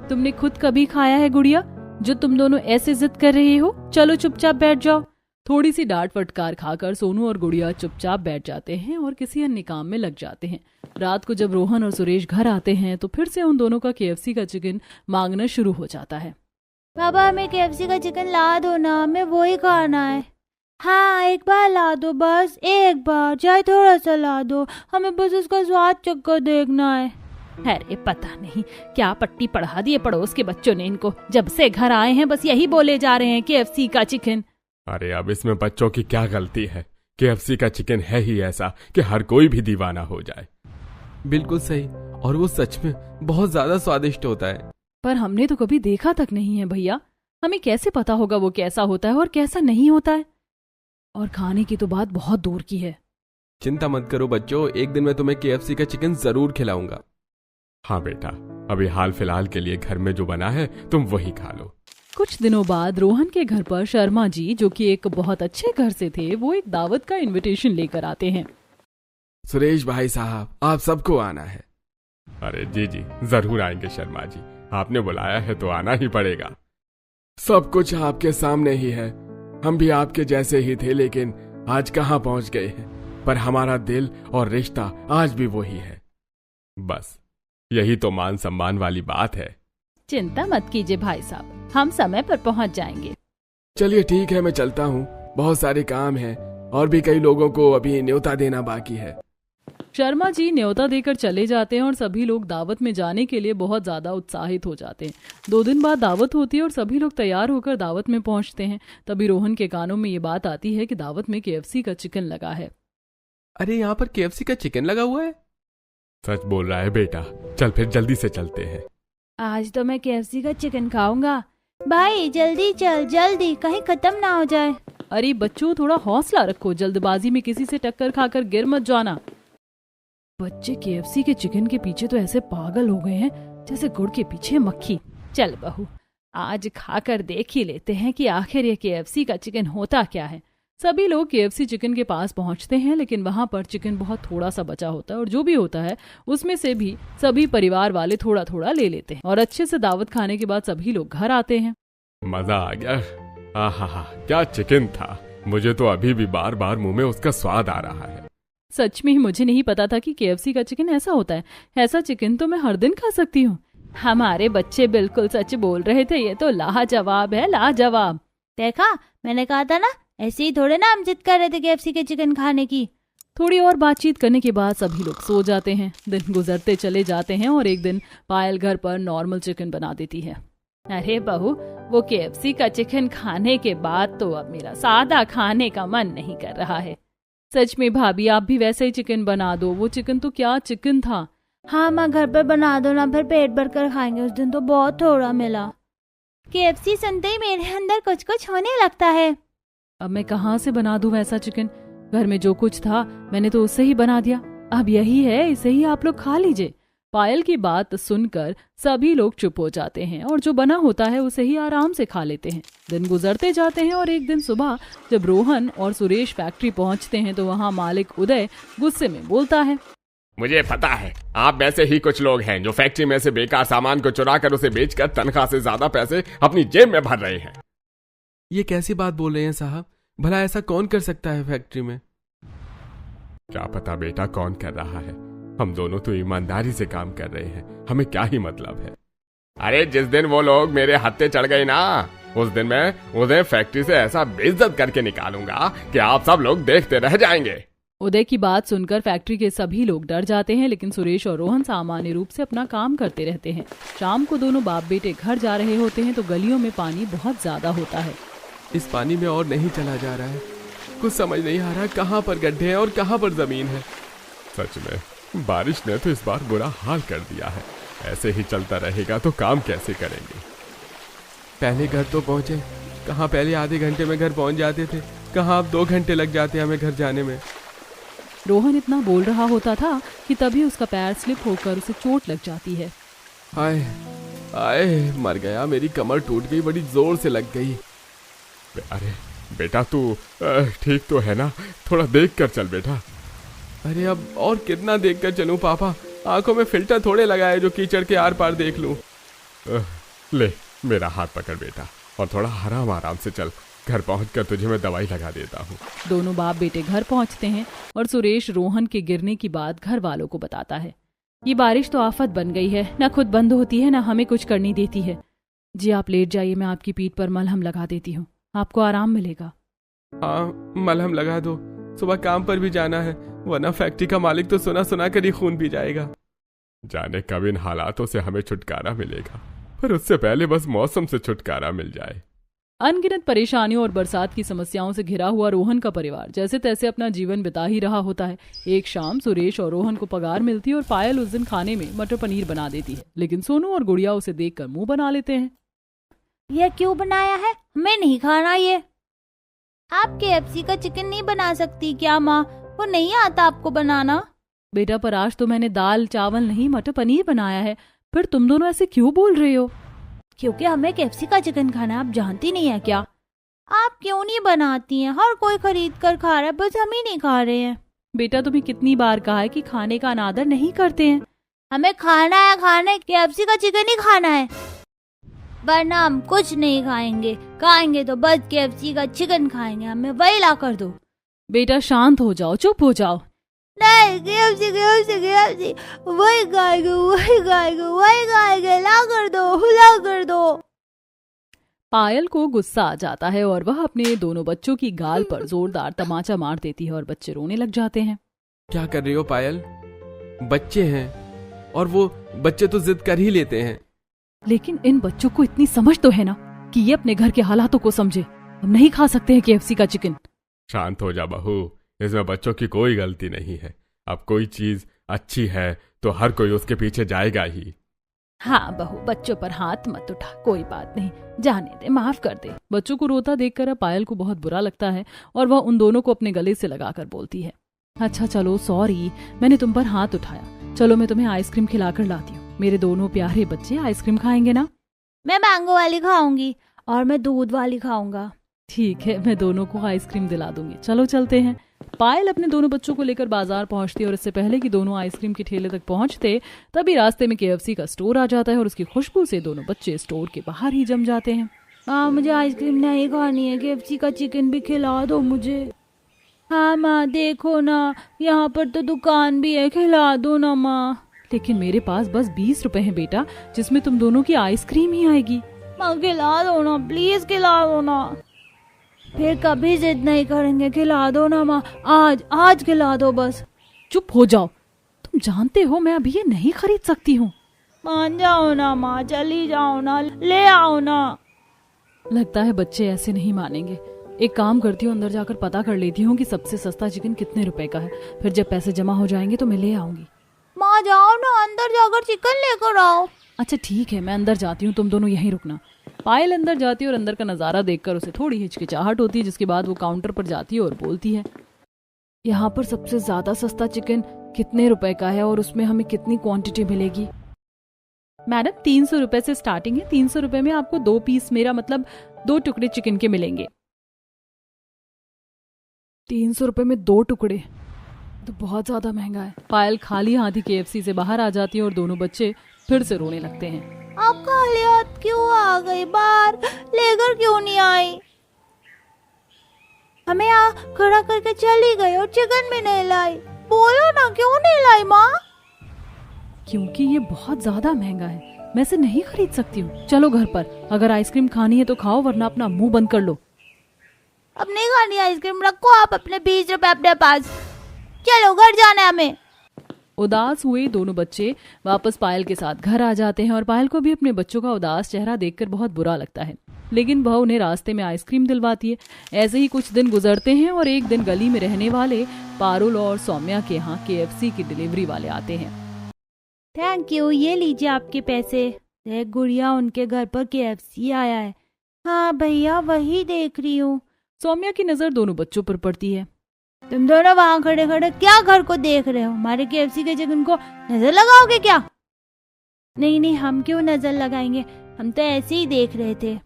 S4: तुमने खुद कभी खाया है गुड़िया, जो तुम दोनों ऐसे जिद कर रहे हो? चलो चुपचाप बैठ जाओ। थोड़ी सी डांट फटकार खाकर सोनू और गुड़िया चुपचाप बैठ जाते हैं और किसी अन्य काम में लग जाते हैं। रात को जब रोहन और सुरेश घर आते हैं तो फिर से उन दोनों का KFC का चिकन मांगना शुरू हो जाता है।
S7: पापा हमें KFC का चिकन ला दो ना, हमें वही खाना है। हाँ, एक बार ला दो, बस एक बार, चाहे थोड़ा सा ला दो, हमें बस उसका स्वाद चक्कर देखना है।
S4: अरे पता नहीं क्या पट्टी पढ़ा दिए पड़ोस के बच्चों ने इनको। जब से घर आए हैं बस यही बोले जा रहे हैं KFC का चिकन।
S6: अरे अब इसमें बच्चों की क्या गलती है? KFC का चिकन है ही ऐसा कि हर कोई भी दीवाना हो जाए।
S5: बिल्कुल सही, और वो सच में बहुत ज्यादा स्वादिष्ट होता है।
S4: पर हमने तो कभी देखा तक नहीं है भैया, हमें कैसे पता होगा वो कैसा होता है और कैसा नहीं होता है? और खाने की तो बात बहुत दूर की है।
S5: चिंता मत करो बच्चों, एक दिन मैं तुम्हें KFC का चिकन जरूर खिलाऊंगा।
S6: हाँ बेटा, अभी हाल फिलहाल के लिए घर में जो बना है तुम वही खा लो।
S4: कुछ दिनों बाद रोहन के घर पर शर्मा जी, जो कि एक बहुत अच्छे घर से थे, वो एक दावत का इनविटेशन लेकर आते हैं।
S5: सुरेश भाई साहब, आप सबको आना है।
S6: अरे जी जी, जरूर आएंगे शर्मा जी, आपने बुलाया है तो आना ही पड़ेगा।
S5: सब कुछ आपके सामने ही है,
S6: हम भी आपके जैसे ही थे, लेकिन आज कहाँ पहुंच गए हैं। पर हमारा दिल और रिश्ता आज भी वही है।
S5: बस यही तो मान सम्मान वाली बात है।
S7: चिंता मत कीजिए भाई साहब, हम समय पर पहुंच जाएंगे।
S6: चलिए ठीक है, मैं चलता हूँ, बहुत सारे काम हैं और भी कई लोगों को अभी न्योता देना बाकी है।
S4: शर्मा जी न्योता देकर चले जाते हैं और सभी लोग दावत में जाने के लिए बहुत ज्यादा उत्साहित हो जाते हैं। 2 दिन बाद दावत होती है और सभी लोग तैयार होकर दावत में पहुंचते हैं। तभी रोहन के कानों में ये बात आती है कि दावत में KFC का चिकन लगा है।
S5: अरे यहाँ पर KFC का चिकन लगा हुआ है? सच बोल रहा है बेटा, चल फिर जल्दी से चलते हैं।
S7: आज तो मैं KFC का चिकन खाऊंगा। भाई जल्दी चल, जल्दी, कहीं खत्म ना हो जाए।
S4: अरे बच्चों थोड़ा हौसला रखो, जल्दबाजी में किसी से टक्कर खाकर गिर मत जाना। बच्चे KFC के चिकन के पीछे तो ऐसे पागल हो गए हैं जैसे गुड़ के पीछे मक्खी।
S7: चल बहू, आज खाकर देख ही लेते हैं कि आखिर ये KFC का चिकन होता क्या है।
S4: सभी लोग KFC चिकन के पास पहुंचते हैं, लेकिन वहां पर चिकन बहुत थोड़ा सा बचा होता है और जो भी होता है उसमें से भी सभी परिवार वाले थोड़ा थोड़ा ले लेते हैं और अच्छे से दावत खाने के बाद सभी लोग घर आते हैं।
S5: मजा आ गया। आहा, क्या चिकन था। मुझे तो अभी भी बार बार मुंह में उसका स्वाद आ रहा है।
S4: सच में मुझे नहीं पता था कि KFC का चिकन ऐसा होता है। ऐसा चिकन तो मैं हर दिन खा सकती हूँ।
S7: हमारे बच्चे बिल्कुल सच बोल रहे थे, ये तो लाजवाब है, लाजवाब। देखा, मैंने कहा था ना, ऐसे ही थोड़े ना हम जिद कर रहे थे KFC के चिकन खाने की।
S4: थोड़ी और बातचीत करने के बाद सभी लोग सो जाते हैं। दिन गुजरते चले जाते हैं और एक दिन पायल घर पर नॉर्मल चिकन बना देती है।
S7: अरे बहू, वो KFC का चिकन खाने के बाद तो अब मेरा सादा खाने का मन नहीं कर रहा है।
S4: सच में भाभी, आप भी वैसे ही चिकन बना दो। वो चिकन तो क्या चिकन था।
S7: हाँ माँ, घर पर बना दो ना, फिर पेट भर कर खाएंगे। उस दिन तो बहुत थोड़ा मिला। KFC सुनते ही मेरे अंदर कुछ कुछ होने लगता है।
S4: अब मैं कहाँ से बना दूं वैसा चिकन। घर में जो कुछ था मैंने तो उससे ही बना दिया। अब यही है, इसे ही आप लोग खा लीजिए। पायल की बात सुनकर सभी लोग चुप हो जाते हैं और जो बना होता है उसे ही आराम से खा लेते हैं। दिन गुजरते जाते हैं और एक दिन सुबह जब रोहन और सुरेश फैक्ट्री पहुंचते हैं तो वहां मालिक उदय गुस्से में बोलता है,
S6: मुझे पता है आप वैसे ही कुछ लोग हैं जो फैक्ट्री में से बेकार सामान को चुरा कर उसे बेचकर तनख्वाह से ज्यादा पैसे अपनी जेब में भर रहे हैं।
S5: ये कैसी बात बोल रहे हैं साहब? भला ऐसा कौन कर सकता है फैक्ट्री में?
S6: क्या पता बेटा कौन कर रहा है। हम दोनों तो ईमानदारी से काम कर रहे हैं, हमें क्या ही मतलब है। अरे जिस दिन वो लोग मेरे हत्थे चढ़ गए ना, उस दिन मैं उन्हें फैक्ट्री से ऐसा बेइज्जत करके निकालूंगा कि आप सब लोग देखते रह जाएंगे।
S4: उदय की बात सुनकर फैक्ट्री के सभी लोग डर जाते हैं, लेकिन सुरेश और रोहन सामान्य रूप से अपना काम करते रहते हैं। शाम को दोनों बाप बेटे घर जा रहे होते हैं तो गलियों में पानी बहुत ज्यादा होता है।
S5: इस पानी में और नहीं चला जा रहा है। कुछ समझ नहीं आ रहा कहाँ पर गड्ढे हैं और कहाँ पर जमीन है।
S6: सच में बारिश ने तो इस बार बुरा हाल कर दिया है। ऐसे ही चलता रहेगा तो काम कैसे करेंगे।
S5: पहले घर तो पहुँचे। कहाँ पहले आधे घंटे में घर पहुँच जाते थे, कहाँ अब 2 घंटे लग जाते हैं हमें घर जाने में।
S4: रोहन इतना बोल रहा होता था कि तभी उसका पैर स्लिप होकर उसे चोट लग जाती है।
S5: हाय हाय, मर गया। मेरी कमर टूट गई, बड़ी जोर से लग गई।
S6: अरे बेटा तू ठीक तो है ना? थोड़ा देख कर चल बेटा।
S5: अरे अब और कितना देख कर चलूं पापा? आंखों में फिल्टर थोड़े लगाए जो कीचड़ के आर पार देख लूं।
S6: ले मेरा हाथ पकड़ बेटा और थोड़ा आराम से चल। घर पहुंचकर तुझे मैं दवाई लगा देता हूँ।
S4: दोनों बाप बेटे घर पहुंचते हैं और सुरेश रोहन के गिरने की बात घर वालों को बताता है। ये बारिश तो आफत बन गई है, न खुद बंद होती है न हमें कुछ करनी देती है। जी आप लेट जाइए, मैं आपकी पीठ पर मलहम लगा देती हूँ, आपको आराम मिलेगा।
S5: हाँ मलहम लगा दो, सुबह काम पर भी जाना है, वरना फैक्ट्री का मालिक तो सुना सुना कर ही खून पी जाएगा।
S6: जाने कब इन हालातों से हमें छुटकारा मिलेगा, पर उससे पहले बस मौसम से छुटकारा मिल जाए।
S4: अनगिनत परेशानियों और बरसात की समस्याओं से घिरा हुआ रोहन का परिवार जैसे तैसे अपना जीवन बिता ही रहा होता है। एक शाम सुरेश और रोहन को पगार मिलती है और पायल उस दिन खाने में मटर पनीर बना देती है, लेकिन सोनू और गुड़िया उसे देखकर मुंह बना लेते हैं।
S7: यह क्यों बनाया है? हमें नहीं खाना ये। आप KFC का चिकन नहीं बना सकती क्या माँ? वो नहीं आता आपको बनाना?
S4: बेटा पर आज तो मैंने दाल चावल नहीं मटर पनीर बनाया है, फिर तुम दोनों ऐसे क्यों बोल रहे हो?
S7: क्योंकि हमें KFC का चिकन खाना है, आप जानती नहीं है क्या? आप क्यों नहीं बनाती हैं? हर कोई खरीद कर खा रहा है, बस हम ही नहीं खा रहे हैं।
S4: बेटा तुम्हें कितनी बार कहा है कि खाने का अनादर नहीं करते हैं।
S7: हमें खाना है, KFC का चिकन ही खाना है। वरना हम कुछ नहीं खाएंगे। खाएंगे तो बस KFC का चिकन खाएंगे, हमें वही ला कर दो।
S4: बेटा शांत हो जाओ, चुप हो जाओ।
S7: नहीं, KFC वही खाएंगे, ला कर दो।
S4: पायल को गुस्सा आ जाता है और वह अपने दोनों बच्चों की गाल पर जोरदार तमाचा मार देती है और बच्चे रोने लग जाते हैं।
S5: क्या कर रही हो पायल? बच्चे हैं और वो बच्चे तो जिद कर ही लेते हैं।
S4: लेकिन इन बच्चों को इतनी समझ तो है ना कि ये अपने घर के हालातों को समझे। हम नहीं खा सकते हैं KFC का चिकन।
S6: शांत हो जा बहू, इसमें बच्चों की कोई गलती नहीं है। अब कोई चीज अच्छी है तो हर कोई उसके पीछे जाएगा ही।
S4: हाँ बहू, बच्चों पर हाथ मत उठा, कोई बात नहीं, जाने दे, माफ कर दे। बच्चों को रोता देखकर अब पायल को बहुत बुरा लगता है और वह उन दोनों को अपने गले से लगाकर बोलती है, अच्छा चलो सॉरी, मैंने तुम पर हाथ उठाया। चलो मैं तुम्हें आइसक्रीम खिलाकर लाती हूँ। मेरे दोनों प्यारे बच्चे आइसक्रीम खाएंगे ना?
S7: मैं मैंगो वाली खाऊंगी और मैं दूध वाली खाऊंगा।
S4: ठीक है, मैं दोनों को आइसक्रीम दिला दूंगी। चलो चलते हैं। पायल अपने दोनों बच्चों को लेकर बाजार पहुंचती है और इससे पहले कि दोनों आइसक्रीम के ठेले तक पहुंचते तभी रास्ते में KFC का स्टोर आ जाता है और उसकी खुशबू से दोनों बच्चे स्टोर के बाहर ही जम जाते हैं।
S7: माँ, मुझे आइसक्रीम नहीं खानी है, KFC का चिकन भी खिला दो मुझे। हाँ माँ, देखो ना, यहाँ पर तो दुकान भी है, खिला दो ना माँ।
S4: लेकिन मेरे पास बस 20 रुपए हैं बेटा, जिसमें तुम दोनों की आइसक्रीम ही आएगी।
S7: माँ खिला दो ना, प्लीज खिला दो ना। फिर कभी जिद नहीं करेंगे, खिला दो ना माँ, आज खिला दो बस।
S4: चुप हो जाओ, तुम जानते हो मैं अभी ये नहीं खरीद सकती हूँ।
S7: मान जाओ ना माँ, चली जाओ ना, ले आओ ना।
S4: लगता है बच्चे ऐसे नहीं मानेंगे। एक काम करती हूँ, अंदर जाकर पता कर लेती हूँ कि सबसे सस्ता चिकन कितने रुपए का है। फिर जब पैसे जमा हो जाएंगे तो मैं ले आऊंगी।
S7: माँ जाओ ना, अंदर जाकर चिकन लेकर आओ।
S4: अच्छा ठीक है, मैं अंदर जाती हूँ, तुम दोनों यहीं रुकना। पायल अंदर जाती है और अंदर का नज़ारा देखकर उसे थोड़ी हिचकिचाहट होती है, जिसके बाद वो काउंटर पर जाती है और बोलती है, यहाँ पर सबसे ज्यादा सस्ता चिकन कितने रुपए का है और उसमें हमें कितनी क्वांटिटी मिलेगी? मैडम 300 रुपए से स्टार्टिंग है। 300 रुपए में आपको 2 पीस, मेरा मतलब 2 टुकड़े चिकन के मिलेंगे। 300 रुपए में 2 टुकड़े तो बहुत ज्यादा महंगा है। पायल खाली हाथी KFC से बाहर आ जाती है और दोनों बच्चे फिर से रोने लगते हैं।
S7: आप खाली हाथ क्यों आ गई बाहर, लेकर क्यों नहीं आई? हमें यहाँ खड़ा करके चली गई और चिकन भी नहीं लाई। बोलो ना, क्यों नहीं लाई माँ?
S4: क्योंकि ये बहुत ज्यादा महंगा है, मैं इसे नहीं खरीद सकती हूँ। चलो घर पर, अगर आइसक्रीम खानी है तो खाओ, वरना अपना मुंह बंद कर लो।
S7: अब नहीं खानी आइसक्रीम, रखो आप अपने 20 रुपए अपने पास। चलो घर जाना है हमें।
S4: उदास हुए दोनों बच्चे वापस पायल के साथ घर आ जाते हैं और पायल को भी अपने बच्चों का उदास चेहरा देखकर बहुत बुरा लगता है, लेकिन वह उन्हें रास्ते में आइसक्रीम दिलवाती है। ऐसे ही कुछ दिन गुजरते हैं और एक दिन गली में रहने वाले पारुल और सौम्या के यहाँ KFC की डिलीवरी वाले आते हैं।
S7: थैंक यू, ये लीजिए आपके पैसे। देख गुड़िया, उनके घर पर KFC आया है। हाँ भैया, वही देख रही हूँ।
S4: सौम्या की नजर दोनों बच्चों पर पड़ती है।
S7: तुम दोनों वहाँ खड़े खड़े क्या घर को देख रहे हो? हमारे KFC के चिकन को नजर लगाओगे क्या? नहीं नहीं, हम क्यों नजर लगाएंगे, हम तो ऐसे ही देख रहे थे।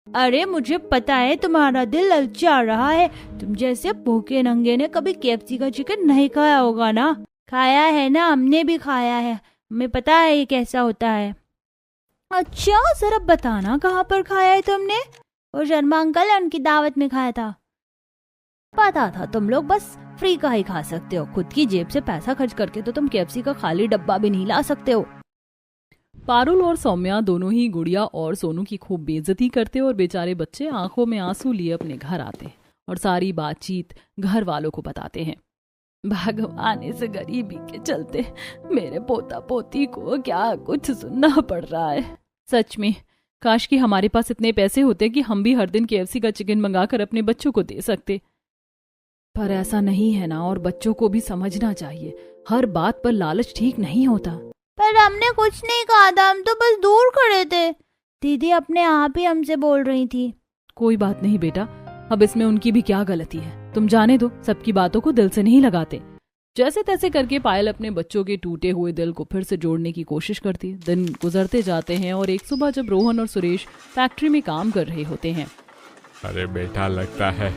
S7: अरे मुझे पता है तुम्हारा दिल ललचा रहा है। तुम जैसे भूखे नंगे ने कभी KFC का चिकन नहीं खाया होगा ना? खाया है ना, हमने भी खाया है, हमें पता है ये कैसा होता है। अच्छा, जरा बताना कहाँ पर खाया है तुमने? और शर्मा अंकल है, उनकी दावत में खाया था। पता था तुम लोग बस फ्री का ही खा सकते हो, खुद की जेब से पैसा खर्च करके तो तुम KFC का खाली डब्बा भी नहीं ला सकते हो।
S4: पारुल और सौम्या दोनों ही गुड़िया और सोनू की खूब बेइज्जती करते और बेचारे बच्चे आंखों में आंसू लिए अपने घर आते हैं और सारी बातचीत घर वालों को बताते हैं। भगवान, इस गरीबी के चलते मेरे पोता पोती को क्या कुछ सुनना पड़ रहा है। सच में काश कि हमारे पास इतने पैसे होते कि हम भी हर दिन KFC का चिकन मंगाकर अपने बच्चों को दे सकते, पर ऐसा नहीं है ना। और बच्चों को भी समझना चाहिए, हर बात पर लालच ठीक नहीं होता।
S7: पर हमने कुछ नहीं कहा था, हम तो बस दूर खड़े थे। दीदी अपने आप ही हमसे बोल रही थी।
S4: कोई बात नहीं बेटा, अब इसमें उनकी भी क्या गलती है, तुम जाने दो, सबकी बातों को दिल से नहीं लगाते। जैसे तैसे करके पायल अपने बच्चों के टूटे हुए दिल को फिर से जोड़ने की कोशिश करती। दिन गुजरते जाते हैं और एक सुबह जब रोहन और सुरेश फैक्ट्री में काम कर रहे होते हैं।
S6: अरे बेटा, लगता है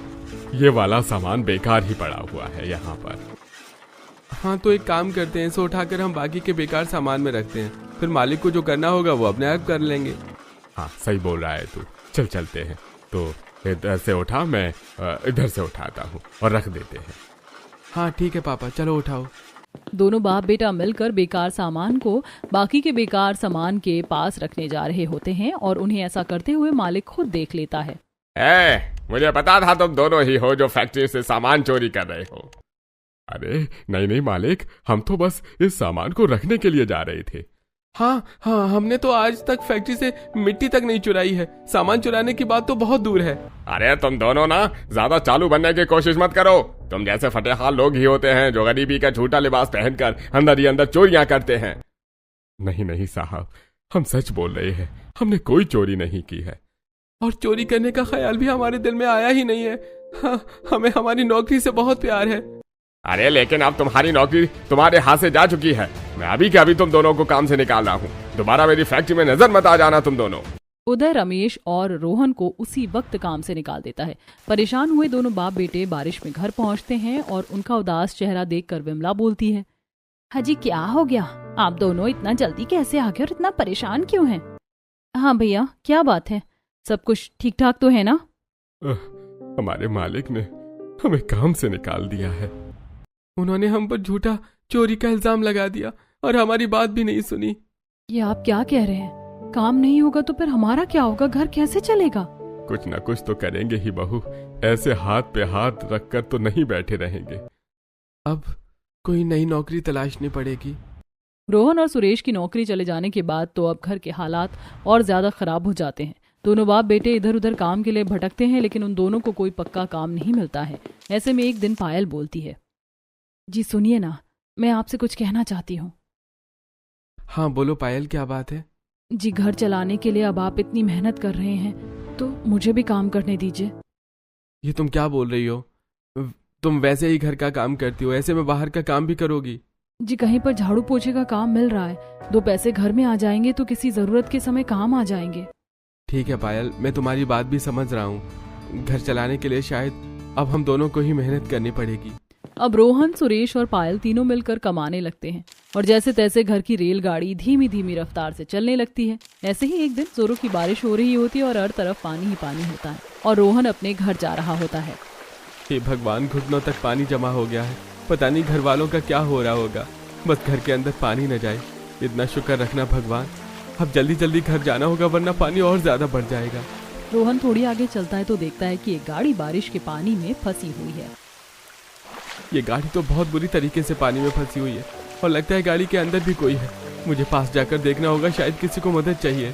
S6: ये वाला सामान बेकार ही पड़ा हुआ है यहाँ पर।
S5: हाँ तो एक काम करते हैं, इसे उठाकर हम बाकी के बेकार सामान में रखते हैं, फिर मालिक को जो करना होगा वो अपने आप कर लेंगे।
S6: हाँ सही बोल रहा है तू, चल चलते हैं। तो इधर से उठा, मैं इधर से उठाता हूँ और रख देते हैं।
S5: हाँ ठीक है पापा, चलो उठाओ।
S4: दोनों बाप बेटा मिलकर बेकार सामान को बाकी के बेकार सामान के पास रखने जा रहे होते हैं और उन्हें ऐसा करते हुए मालिक खुद देख लेता है।
S6: मुझे पता था तुम दोनों ही हो जो फैक्ट्री से सामान चोरी कर रहे हो। अरे नहीं नहीं मालिक, हम तो बस इस सामान को रखने के लिए जा रहे थे।
S5: हाँ हाँ, हमने तो आज तक फैक्ट्री से मिट्टी तक नहीं चुराई है, सामान चुराने की बात तो बहुत दूर है।
S6: अरे तुम दोनों ना ज्यादा चालू बनने की कोशिश मत करो। तुम जैसे फटेहाल लोग ही होते हैं जो गरीबी का झूठा लिबास पहनकर अंदर ही अंदर चोरियां करते हैं। नहीं नहीं साहब, हम सच बोल रहे हैं, हमने कोई चोरी नहीं की है।
S5: और चोरी करने का ख्याल भी हमारे दिल में आया ही नहीं है। हाँ, हमें हमारी नौकरी से बहुत प्यार है।
S6: अरे लेकिन अब तुम्हारी नौकरी तुम्हारे हाथ से जा चुकी है। मैं अभी के अभी तुम दोनों को काम से निकाल रहा हूँ। दोबारा मेरी फैक्ट्री में नजर मत आ जाना तुम दोनों।
S4: उधर रमेश और रोहन को उसी वक्त काम से निकाल देता है। परेशान हुए दोनों बाप बेटे बारिश में घर पहुंचते हैं और उनका उदास चेहरा देखकर विमला बोलती है,
S7: हाजी क्या हो गया, आप दोनों इतना जल्दी कैसे आ गए और इतना परेशान क्यों हैं?
S4: हाँ भैया, क्या बात है, सब कुछ ठीक ठाक तो है ना?
S6: हमारे मालिक ने हमें काम से निकाल दिया है।
S5: उन्होंने हम पर झूठा चोरी का इल्जाम लगा दिया और हमारी बात भी नहीं सुनी।
S4: ये आप क्या कह रहे हैं? काम नहीं होगा तो फिर हमारा क्या होगा? घर कैसे चलेगा?
S6: कुछ न कुछ तो करेंगे ही बहू, ऐसे हाथ पे हाथ रखकर तो नहीं बैठे रहेंगे।
S5: अब कोई नई नौकरी तलाशनी पड़ेगी।
S4: रोहन और सुरेश की नौकरी चले जाने के बाद तो अब घर के हालात और ज्यादा खराब हो जाते हैं। दोनों बाप बेटे इधर उधर काम के लिए भटकते हैं, लेकिन उन दोनों को कोई पक्का काम नहीं मिलता है। ऐसे में एक दिन पायल बोलती है, जी सुनिए ना, मैं आपसे कुछ कहना चाहती हूँ।
S5: हाँ बोलो पायल, क्या बात है?
S4: जी घर चलाने के लिए अब आप इतनी मेहनत कर रहे हैं तो मुझे भी काम करने दीजिए।
S5: ये तुम क्या बोल रही हो? तुम वैसे ही घर का काम करती हो, ऐसे में बाहर का काम भी करोगी?
S4: जी कहीं पर झाड़ू पोछे का काम मिल रहा है, 2 पैसे घर में आ जाएंगे तो किसी जरूरत के समय काम आ जाएंगे।
S5: ठीक है पायल, मैं तुम्हारी बात भी समझ रहा हूँ। घर चलाने के लिए शायद अब हम दोनों को ही मेहनत करनी पड़ेगी।
S4: अब रोहन, सुरेश और पायल तीनों मिलकर कमाने लगते हैं और जैसे तैसे घर की रेलगाड़ी धीमी धीमी रफ्तार से चलने लगती है। ऐसे ही एक दिन जोरों की बारिश हो रही होती है और हर तरफ पानी ही पानी होता है और रोहन अपने घर जा रहा होता है।
S5: हे भगवान, घुटनों तक पानी जमा हो गया है, पता नहीं घर वालों का क्या हो रहा होगा। बस घर के अंदर पानी न जाए, इतना शुक्र रखना भगवान। अब जल्दी जल्दी घर जाना होगा वरना पानी और ज्यादा बढ़ जाएगा।
S4: रोहन थोड़ी आगे चलता है तो देखता है कि एक गाड़ी बारिश के पानी में फंसी हुई है।
S5: ये गाड़ी तो बहुत बुरी तरीके से पानी में फंसी हुई है और लगता है गाड़ी के अंदर भी कोई है। मुझे पास जाकर देखना होगा, शायद किसी को मदद चाहिए।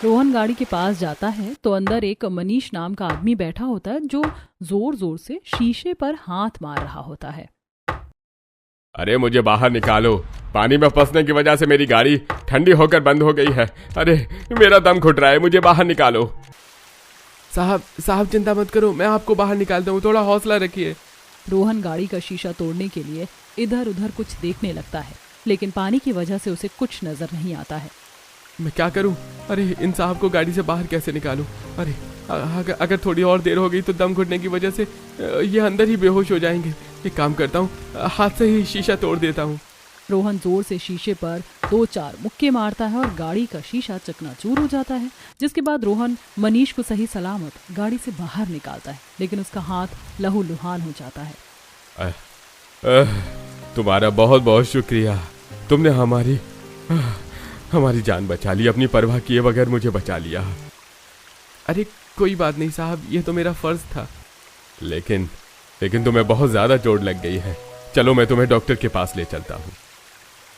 S4: रोहन गाड़ी के पास जाता है तो अंदर एक मनीष नाम का आदमी बैठा होता है जो जोर जोर से शीशे पर हाथ मार रहा होता है।
S6: अरे मुझे बाहर निकालो, पानी में फंसने की वजह से मेरी गाड़ी ठंडी होकर बंद हो गई है। अरे मेरा दम घुट रहा है, मुझे बाहर निकालो।
S5: साहब चिंता मत करो, मैं आपको बाहर निकालता हूँ, थोड़ा हौसला रखिए।
S4: रोहन गाड़ी का शीशा तोड़ने के लिए इधर उधर कुछ देखने लगता है, लेकिन पानी की वजह से उसे कुछ नजर नहीं आता है।
S5: मैं क्या करूं? अरे इन साहब को गाड़ी से बाहर कैसे निकालूं? अरे अगर थोड़ी और देर हो गई तो दम घुटने की वजह से ये अंदर ही बेहोश हो जाएंगे। एक काम करता हूँ, हाथ से ही शीशा तोड़ देता हूँ।
S4: रोहन जोर से शीशे पर 2-4 मुक्के मारता है और गाड़ी का शीशा चकनाचूर हो जाता है, जिसके बाद रोहन मनीष को सही सलामत गाड़ी से बाहर निकालता है, लेकिन उसका हाथ लहूलुहान हो जाता है।
S6: तुम्हारा बहुत बहुत शुक्रिया, तुमने हमारी जान बचा ली, अपनी परवाह किए बगैर मुझे बचा लिया।
S5: अरे कोई बात नहीं साहब, ये तो मेरा फर्ज था।
S6: लेकिन तुम्हें बहुत ज्यादा चोट लग गई है, चलो मैं तुम्हें डॉक्टर के पास ले चलता हूँ।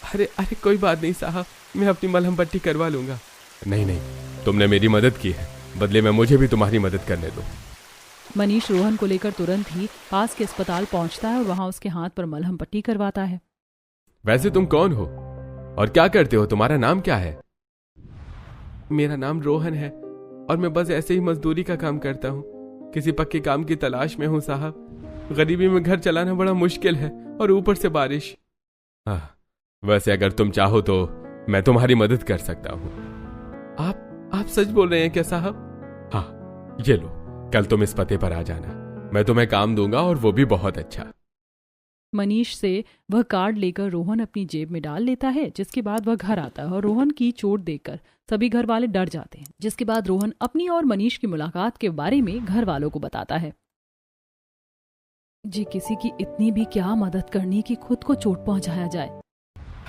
S5: अरे कोई बात नहीं साहब, मैं अपनी मलहम पट्टी करवा लूंगा।
S6: नहीं, तुमने मेरी मदद की है, बदले में मुझे भी तुम्हारी मदद करने दो।
S4: मनीष रोहन को लेकर तुरंत ही पास के अस्पताल पहुंचता है और वहां उसके हाथ पर मलहम पट्टी करवाता है।
S6: वैसे तुम कौन हो और क्या करते हो? तुम्हारा नाम क्या है?
S5: मेरा नाम रोहन है और मैं बस ऐसे ही मजदूरी का काम करता हूँ। किसी पक्के काम की तलाश में हूँ साहब। गरीबी में घर चलाना बड़ा मुश्किल है और ऊपर से बारिश।
S6: वैसे अगर तुम चाहो तो मैं तुम्हारी मदद कर सकता हूँ।
S5: आप सच बोल रहे हैं क्या साहब?
S6: हाँ, ये लो, कल तुम इस पते पर आ जाना, मैं तुम्हें काम दूंगा और वो भी बहुत अच्छा।
S4: मनीष से वह कार्ड लेकर रोहन अपनी जेब में डाल लेता है, जिसके बाद वह घर आता है और रोहन की चोट देखकर सभी घर वाले डर जाते हैं। जिसके बाद रोहन अपनी और मनीष की मुलाकात के बारे में घर वालों को बताता है। जी किसी की इतनी भी क्या मदद करनी कि खुद को चोट पहुंचाया जाए।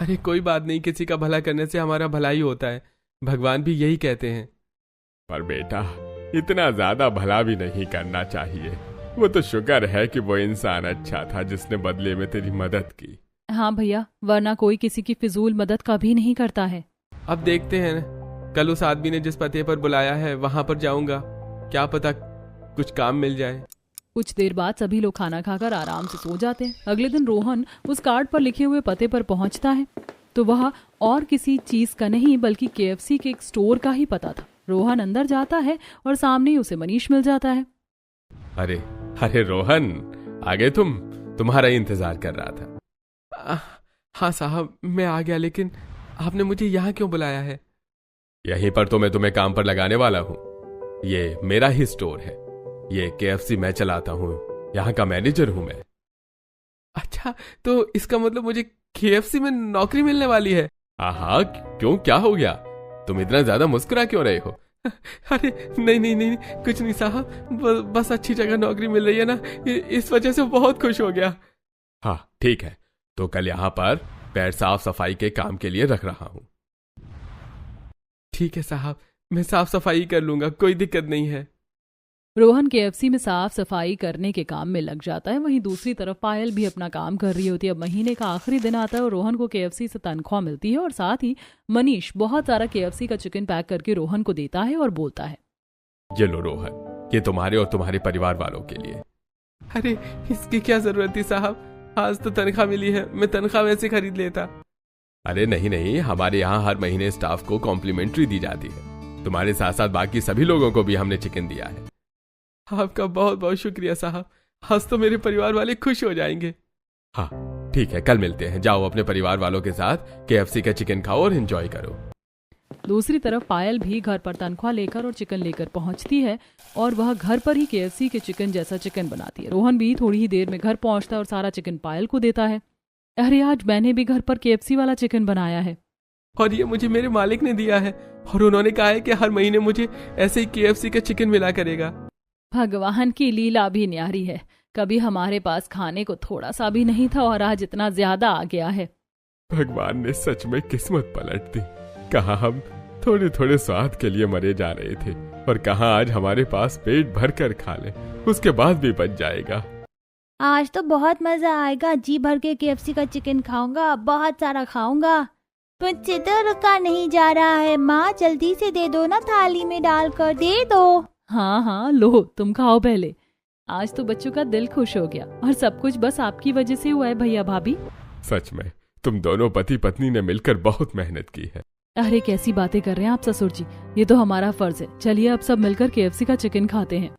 S5: अरे कोई बात नहीं, किसी का भला करने से हमारा भला ही होता है, भगवान भी यही कहते हैं।
S6: पर बेटा, इतना ज्यादा भला भी नहीं करना चाहिए। वो तो शुक्र है कि वो इंसान अच्छा था जिसने बदले में तेरी मदद की।
S4: हाँ भैया, वरना कोई किसी की फिजूल मदद कभी नहीं करता है।
S5: अब देखते हैं ना, कल उस आदमी ने जिस पते पर बुलाया है वहां पर जाऊंगा, क्या पता कुछ काम मिल जाए।
S4: कुछ देर बाद सभी लोग खाना खाकर आराम से सो जाते हैं। अगले दिन रोहन उस कार्ड पर लिखे हुए पते पर पहुंचता है तो वह और किसी चीज का नहीं बल्कि KFC के एक स्टोर का ही पता था। रोहन अंदर जाता है और सामने ही उसे मनीष मिल जाता है।
S5: अरे अरे रोहन, आगे तुम्हारा ही इंतजार कर रहा था। हाँ साहब, मैं आ गया, लेकिन आपने मुझे यहाँ क्यों बुलाया है?
S6: यहीं पर तो मैं तुम्हें काम पर लगाने वाला हूँ। ये मेरा ही स्टोर है, ये KFC मैं चलाता हूँ, यहाँ का मैनेजर हूँ मैं।
S5: अच्छा, तो इसका मतलब मुझे KFC में नौकरी मिलने वाली है?
S6: हाँ, क्यों, क्या हो गया? तुम इतना ज्यादा मुस्कुरा क्यों रहे हो?
S5: अरे नहीं, कुछ नहीं साहब, बस अच्छी जगह नौकरी मिल रही है ना, इस वजह से बहुत खुश हो गया।
S6: हाँ ठीक है, तो कल यहाँ पर पैर साफ सफाई के काम के लिए रख रहा हूँ।
S5: ठीक है साहब, मैं साफ सफाई कर लूंगा, कोई दिक्कत नहीं है।
S4: रोहन KFC में साफ सफाई करने के काम में लग जाता है। वहीं दूसरी तरफ पायल भी अपना काम कर रही होती है। अब महीने का आखिरी दिन आता है और रोहन को KFC से तनख्वाह मिलती है और साथ ही मनीष बहुत सारा KFC का चिकन पैक करके रोहन को देता है और बोलता है,
S6: ये लो रोहन, ये तुम्हारे और तुम्हारे परिवार वालों के लिए।
S5: अरे इसकी क्या जरूरत थी साहब, आज तो तनख्वाह मिली है, मैं तनख्वाह वैसे खरीद लेता।
S6: अरे नहीं, हमारे यहाँ हर महीने स्टाफ को कॉम्प्लीमेंट्री दी जाती है। तुम्हारे साथ साथ बाकी सभी लोगों को भी हमने चिकन दिया है।
S5: आपका बहुत बहुत शुक्रिया साहब, आज तो मेरे परिवार वाले खुश हो जाएंगे।
S6: हाँ ठीक है, कल मिलते हैं। जाओ अपने परिवार वालों के साथ KFC का चिकन खाओ और एंजॉय करो।
S4: दूसरी तरफ पायल भी घर पर तनख्वाह लेकर और चिकन लेकर पहुंचती है और वह घर पर ही KFC के चिकन जैसा चिकन बनाती है। रोहन भी थोड़ी ही देर में घर पहुंचता है और सारा चिकन पायल को देता है। अरे आज मैंने भी घर पर KFC वाला चिकन बनाया है
S5: और ये मुझे मेरे मालिक ने दिया है और उन्होंने कहा है कि हर महीने मुझे ऐसे ही KFC का चिकन मिला करेगा।
S4: भगवान की लीला भी न्यारी है, कभी हमारे पास खाने को थोड़ा सा भी नहीं था और आज इतना ज्यादा आ गया है।
S6: भगवान ने सच में किस्मत पलट दी। कहाँ हम थोड़े थोड़े स्वाद के लिए मरे जा रहे थे और कहाँ आज हमारे पास पेट भर कर खा ले, उसके बाद भी बच जाएगा।
S7: आज तो बहुत मजा आएगा, जी भर के KFC का चिकन खाऊंगा, बहुत सारा खाऊंगा। मुझसे तो रुका नहीं जा रहा है, माँ जल्दी से दे दो ना, थाली में डालकर दे दो।
S4: हाँ लो, तुम खाओ पहले। आज तो बच्चों का दिल खुश हो गया और सब कुछ बस आपकी वजह से हुआ है भैया भाभी।
S6: सच में तुम दोनों पति पत्नी ने मिलकर बहुत मेहनत की है।
S4: अरे कैसी बातें कर रहे हैं आप ससुर जी, ये तो हमारा फर्ज है। चलिए अब सब मिलकर KFC का चिकन खाते हैं।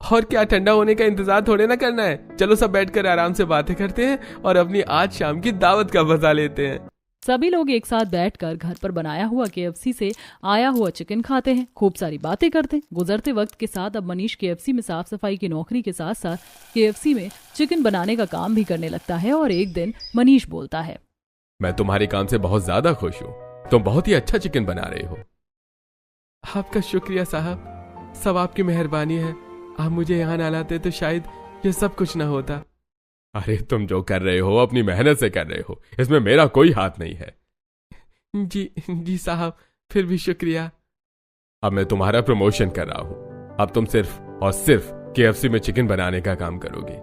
S5: और क्या ठंडा होने का इंतजार थोड़े ना करना है, चलो सब बैठकर आराम से बातें करते हैं और अपनी आज शाम की दावत का मजा लेते हैं।
S4: सभी लोग एक साथ बैठकर घर पर बनाया हुआ KFC से आया हुआ चिकन खाते हैं, खूब सारी बातें करते हैं। गुजरते वक्त के साथ अब मनीष KFC में साफ सफाई की नौकरी के साथ साथ KFC में चिकन बनाने का काम भी करने लगता है और एक दिन मनीष बोलता है,
S6: मैं तुम्हारे काम से बहुत ज्यादा खुश हूँ, तुम बहुत ही अच्छा चिकन बना रहे हो।
S5: आपका शुक्रिया साहब, सब आपकी मेहरबानी है, आप मुझे यहाँ ना लाते तो शायद ये सब कुछ ना होता।
S6: अरे तुम जो कर रहे हो अपनी मेहनत से कर रहे हो, इसमें मेरा कोई हाथ नहीं है।
S5: जी साहब, फिर भी शुक्रिया।
S6: अब मैं तुम्हारा प्रमोशन कर रहा हूँ, अब तुम सिर्फ और सिर्फ KFC में चिकन बनाने का काम करोगे।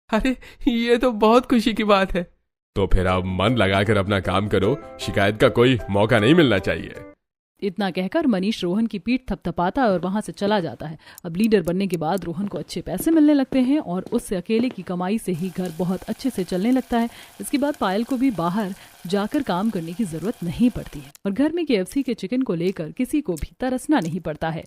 S5: अरे ये तो बहुत खुशी की बात है।
S6: तो फिर अब मन लगाकर अपना काम करो, शिकायत का कोई मौका नहीं मिलना चाहिए।
S4: इतना कहकर मनीष रोहन की पीठ थपथपाता है और वहां से चला जाता है। अब लीडर बनने के बाद रोहन को अच्छे पैसे मिलने लगते हैं और उससे अकेले की कमाई से ही घर बहुत अच्छे से चलने लगता है। इसके बाद पायल को भी बाहर जाकर काम करने की जरूरत नहीं पड़ती है और घर में KFC के चिकन को लेकर किसी को भी तरसना नहीं पड़ता है।